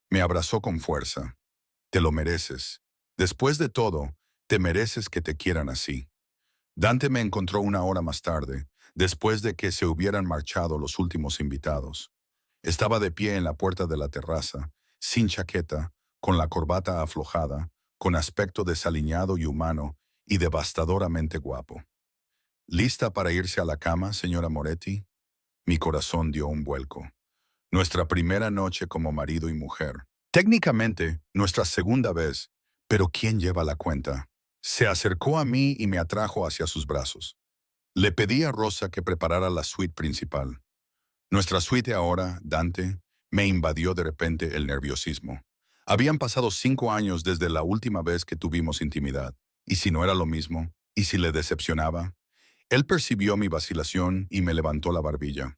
Me abrazó con fuerza. Te lo mereces. Después de todo, te mereces que te quieran así. Dante me encontró una hora más tarde, después de que se hubieran marchado los últimos invitados. Estaba de pie en la puerta de la terraza, sin chaqueta, con la corbata aflojada, con aspecto desaliñado y humano, y devastadoramente guapo. ¿Lista para irse a la cama, señora Moretti? Mi corazón dio un vuelco. Nuestra primera noche como marido y mujer. Técnicamente, nuestra segunda vez, pero ¿quién lleva la cuenta? Se acercó a mí y me atrajo hacia sus brazos. Le pedí a Rosa que preparara la suite principal. Nuestra suite ahora, Dante, me invadió de repente el nerviosismo. Habían pasado 5 años desde la última vez que tuvimos intimidad. ¿Y si no era lo mismo? ¿Y si le decepcionaba? Él percibió mi vacilación y me levantó la barbilla.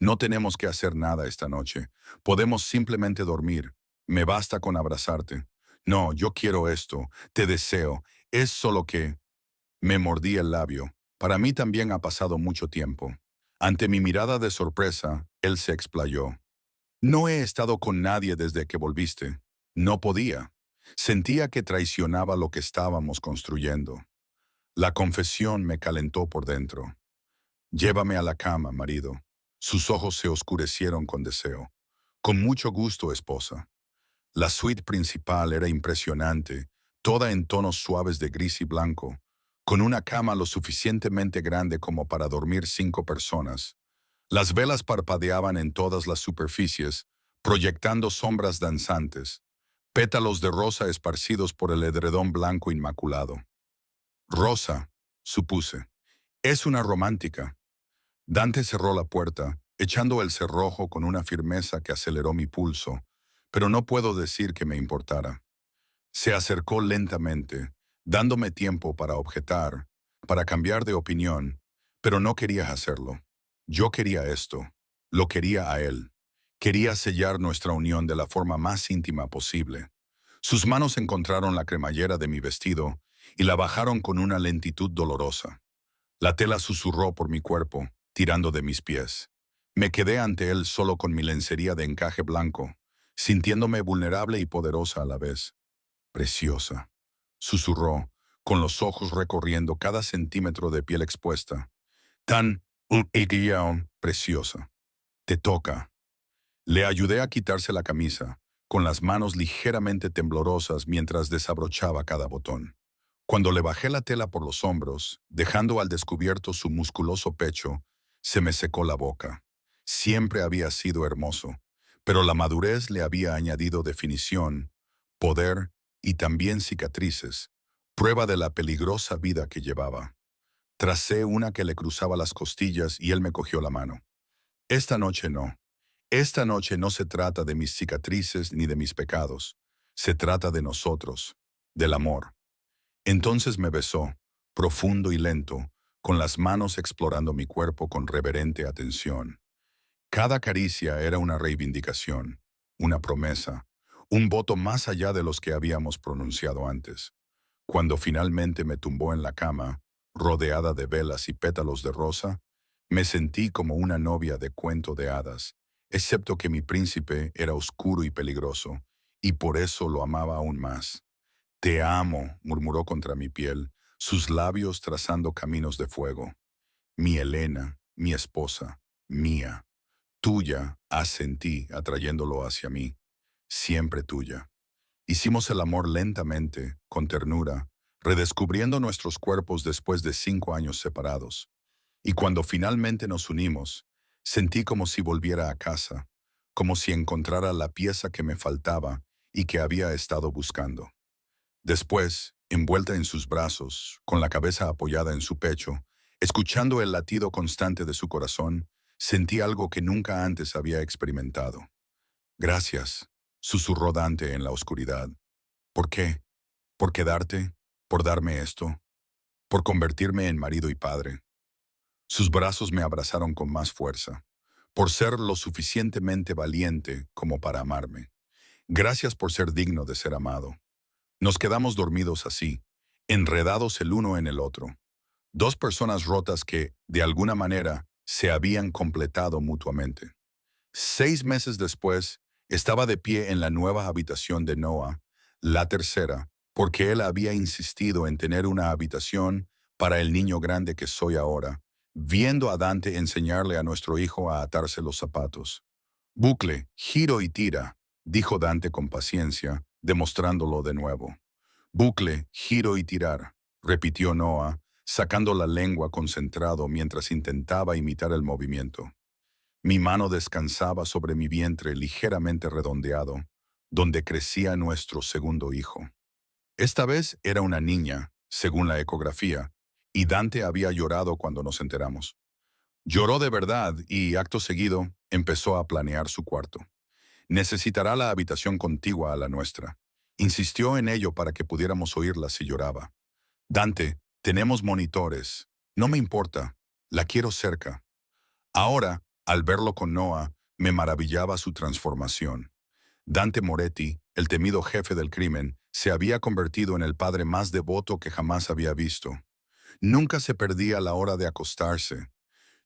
No tenemos que hacer nada esta noche. Podemos simplemente dormir. Me basta con abrazarte. No, yo quiero esto. Te deseo. Es solo que... Me mordí el labio. Para mí también ha pasado mucho tiempo. Ante mi mirada de sorpresa, él se explayó. No he estado con nadie desde que volviste. No podía. Sentía que traicionaba lo que estábamos construyendo. La confesión me calentó por dentro. Llévame a la cama, marido. Sus ojos se oscurecieron con deseo. Con mucho gusto, esposa. La suite principal era impresionante, toda en tonos suaves de gris y blanco, con una cama lo suficientemente grande como para dormir 5 personas. Las velas parpadeaban en todas las superficies, proyectando sombras danzantes, pétalos de rosa esparcidos por el edredón blanco inmaculado. Rosa, supuse. Es una romántica. Dante cerró la puerta, echando el cerrojo con una firmeza que aceleró mi pulso, pero no puedo decir que me importara. Se acercó lentamente, dándome tiempo para objetar, para cambiar de opinión, pero no quería hacerlo. Yo quería esto, lo quería a él. Quería sellar nuestra unión de la forma más íntima posible. Sus manos encontraron la cremallera de mi vestido y la bajaron con una lentitud dolorosa. La tela susurró por mi cuerpo, tirando de mis pies. Me quedé ante él solo con mi lencería de encaje blanco, sintiéndome vulnerable y poderosa a la vez. Preciosa, susurró, con los ojos recorriendo cada centímetro de piel expuesta. Tan preciosa. Te toca. Le ayudé a quitarse la camisa, con las manos ligeramente temblorosas mientras desabrochaba cada botón. Cuando le bajé la tela por los hombros, dejando al descubierto su musculoso pecho, se me secó la boca. Siempre había sido hermoso, pero la madurez le había añadido definición, poder y también cicatrices, prueba de la peligrosa vida que llevaba. Tracé una que le cruzaba las costillas y él me cogió la mano. Esta noche no. Esta noche no se trata de mis cicatrices ni de mis pecados. Se trata de nosotros, del amor. Entonces me besó, profundo y lento, con las manos explorando mi cuerpo con reverente atención. Cada caricia era una reivindicación, una promesa, un voto más allá de los que habíamos pronunciado antes. Cuando finalmente me tumbó en la cama, rodeada de velas y pétalos de rosa, Me sentí como una novia de cuento de hadas, excepto que mi príncipe era oscuro y peligroso, y por eso lo amaba aún más. Te amo, murmuró contra mi piel, sus labios trazando caminos de fuego. Mi Helena, mi esposa, mía, tuya, asentí, atrayéndolo hacia mí, siempre tuya. Hicimos el amor lentamente, con ternura, redescubriendo nuestros cuerpos después de 5 años separados. Y cuando finalmente nos unimos, sentí como si volviera a casa, como si encontrara la pieza que me faltaba y que había estado buscando. Después, envuelta en sus brazos, con la cabeza apoyada en su pecho, escuchando el latido constante de su corazón, sentí algo que nunca antes había experimentado. Gracias, susurró Dante en la oscuridad. ¿Por qué? ¿Por quedarte? ¿Por darme esto? ¿Por convertirme en marido y padre? Sus brazos me abrazaron con más fuerza, por ser lo suficientemente valiente como para amarme. Gracias por ser digno de ser amado. Nos quedamos dormidos así, enredados el uno en el otro. Dos personas rotas que, de alguna manera, se habían completado mutuamente. 6 meses después, estaba de pie en la nueva habitación de Noah, la tercera, porque él había insistido en tener una habitación para el niño grande que soy ahora, viendo a Dante enseñarle a nuestro hijo a atarse los zapatos. Bucle, giro y tira, dijo Dante con paciencia, demostrándolo de nuevo. Bucle, giro y tirar, repitió Noah, sacando la lengua concentrado mientras intentaba imitar el movimiento. Mi mano descansaba sobre mi vientre ligeramente redondeado, donde crecía nuestro segundo hijo. Esta vez era una niña, según la ecografía, y Dante había llorado cuando nos enteramos. Lloró de verdad y, acto seguido, empezó a planear su cuarto. Necesitará la habitación contigua a la nuestra. Insistió en ello para que pudiéramos oírla si lloraba. Dante, tenemos monitores. No me importa. La quiero cerca. Ahora, al verlo con Noah, me maravillaba su transformación. Dante Moretti, el temido jefe del crimen, se había convertido en el padre más devoto que jamás había visto. Nunca se perdía la hora de acostarse.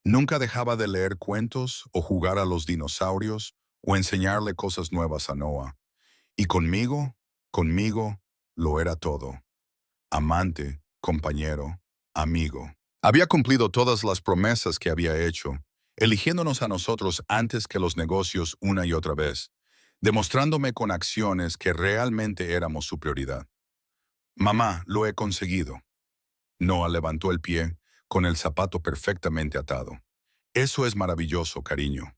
Nunca dejaba de leer cuentos o jugar a los dinosaurios o enseñarle cosas nuevas a Noah. Y conmigo, lo era todo. Amante, compañero, amigo. Había cumplido todas las promesas que había hecho, eligiéndonos a nosotros antes que los negocios una y otra vez, demostrándome con acciones que realmente éramos su prioridad. Mamá, lo he conseguido. Noah levantó el pie, con el zapato perfectamente atado. Eso es maravilloso, cariño.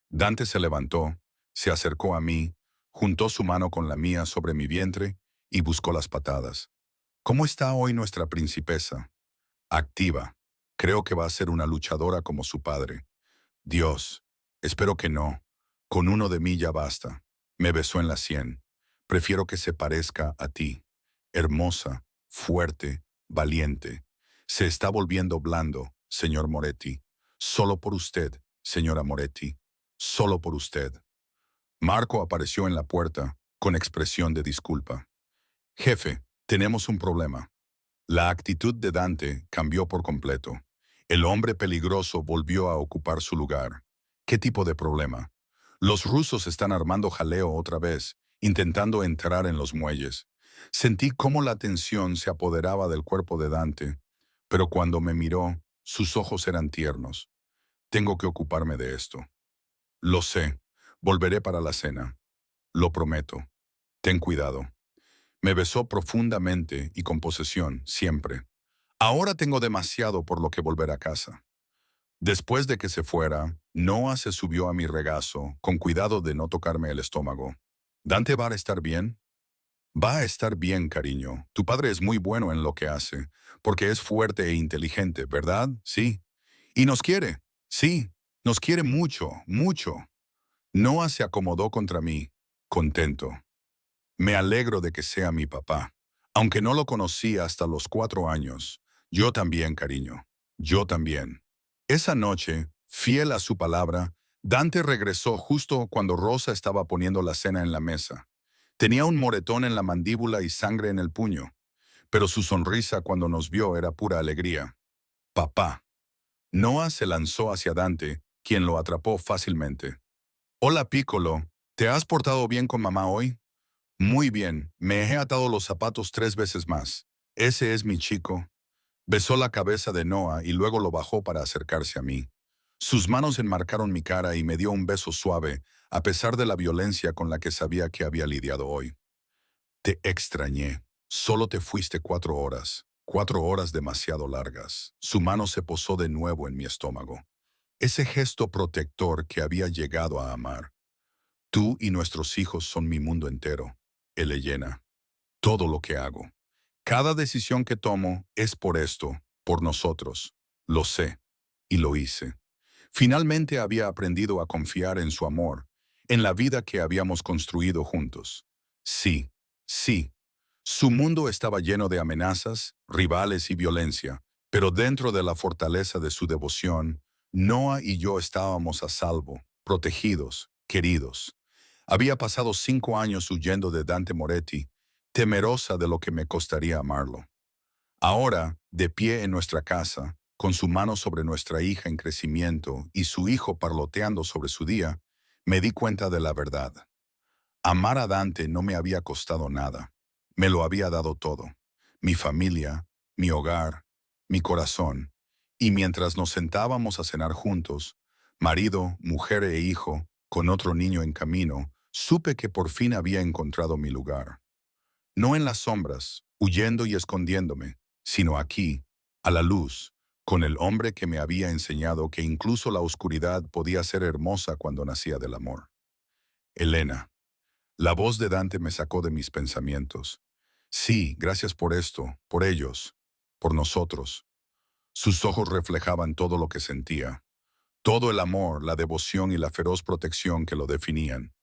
Dante se levantó, se acercó a mí, juntó su mano con la mía sobre mi vientre y buscó las patadas. ¿Cómo está hoy nuestra princesa? Activa. Creo que va a ser una luchadora como su padre. Dios, espero que no. Con uno de mí ya basta. Me besó en la sien. Prefiero que se parezca a ti. Hermosa, fuerte, valiente. Se está volviendo blando, señor Moretti. Solo por usted, señora Moretti. Solo por usted. Marco apareció en la puerta, con expresión de disculpa. Jefe, tenemos un problema. La actitud de Dante cambió por completo. El hombre peligroso volvió a ocupar su lugar. ¿Qué tipo de problema? Los rusos están armando jaleo otra vez, intentando entrar en los muelles. Sentí cómo la tensión se apoderaba del cuerpo de Dante, pero cuando me miró, sus ojos eran tiernos. Tengo que ocuparme de esto. Lo sé. Volveré para la cena. Lo prometo. Ten cuidado. Me besó profundamente y con posesión, siempre. Ahora tengo demasiado por lo que volver a casa. Después de que se fuera, Noah se subió a mi regazo, con cuidado de no tocarme el estómago. ¿Dante va a estar bien? Va a estar bien, cariño. Tu padre es muy bueno en lo que hace, porque es fuerte e inteligente, ¿verdad? Sí. Y nos quiere. Sí, nos quiere mucho, mucho. Noah se acomodó contra mí, contento. Me alegro de que sea mi papá. Aunque no lo conocí hasta los 4 años. Yo también, cariño. Yo también. Esa noche, fiel a su palabra, Dante regresó justo cuando Rosa estaba poniendo la cena en la mesa. Tenía un moretón en la mandíbula y sangre en el puño, pero su sonrisa cuando nos vio era pura alegría. Papá. Noah se lanzó hacia Dante, quien lo atrapó fácilmente. Hola, Piccolo. ¿Te has portado bien con mamá hoy? Muy bien. Me he atado los zapatos 3 veces más. Ese es mi chico. Besó la cabeza de Noah y luego lo bajó para acercarse a mí. Sus manos enmarcaron mi cara y me dio un beso suave, a pesar de la violencia con la que sabía que había lidiado hoy. Te extrañé. Solo te fuiste 4 horas. 4 horas demasiado largas. Su mano se posó de nuevo en mi estómago. Ese gesto protector que había llegado a amar. Tú y nuestros hijos son mi mundo entero. Él le llena. Todo lo que hago. Cada decisión que tomo es por esto, por nosotros. Lo sé. Y lo hice. Finalmente había aprendido a confiar en su amor, en la vida que habíamos construido juntos. Sí, sí. Su mundo estaba lleno de amenazas, rivales y violencia, pero dentro de la fortaleza de su devoción, Noah y yo estábamos a salvo, protegidos, queridos. Había pasado 5 años huyendo de Dante Moretti, temerosa de lo que me costaría amarlo. Ahora, de pie en nuestra casa, con su mano sobre nuestra hija en crecimiento y su hijo parloteando sobre su día, me di cuenta de la verdad. Amar a Dante no me había costado nada. Me lo había dado todo. Mi familia, mi hogar, mi corazón. Y mientras nos sentábamos a cenar juntos, marido, mujer e hijo, con otro niño en camino, supe que por fin había encontrado mi lugar. No en las sombras, huyendo y escondiéndome, sino aquí, a la luz, con el hombre que me había enseñado que incluso la oscuridad podía ser hermosa cuando nacía del amor. Elena. La voz de Dante me sacó de mis pensamientos. Sí, gracias por esto, por ellos, por nosotros. Sus ojos reflejaban todo lo que sentía, todo el amor, la devoción y la feroz protección que lo definían,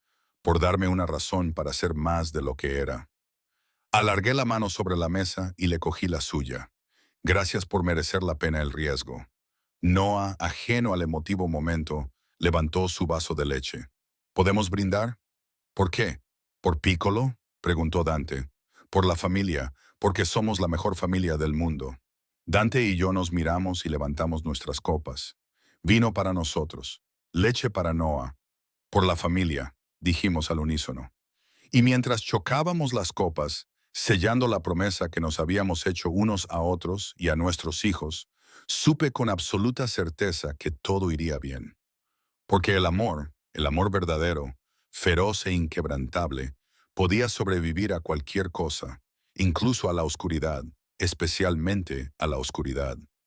por darme una razón para ser más de lo que era. Alargué la mano sobre la mesa y le cogí la suya. Gracias por merecer la pena el riesgo. Noah, ajeno al emotivo momento, levantó su vaso de leche. ¿Podemos brindar? ¿Por qué? ¿Por Piccolo? Preguntó Dante. Por la familia, porque somos la mejor familia del mundo. Dante y yo nos miramos y levantamos nuestras copas. Vino para nosotros, leche para Noah. Por la familia, dijimos al unísono. Y mientras chocábamos las copas, sellando la promesa que nos habíamos hecho unos a otros y a nuestros hijos, supe con absoluta certeza que todo iría bien. Porque el amor verdadero, feroz e inquebrantable, podía sobrevivir a cualquier cosa, incluso a la oscuridad, especialmente a la oscuridad.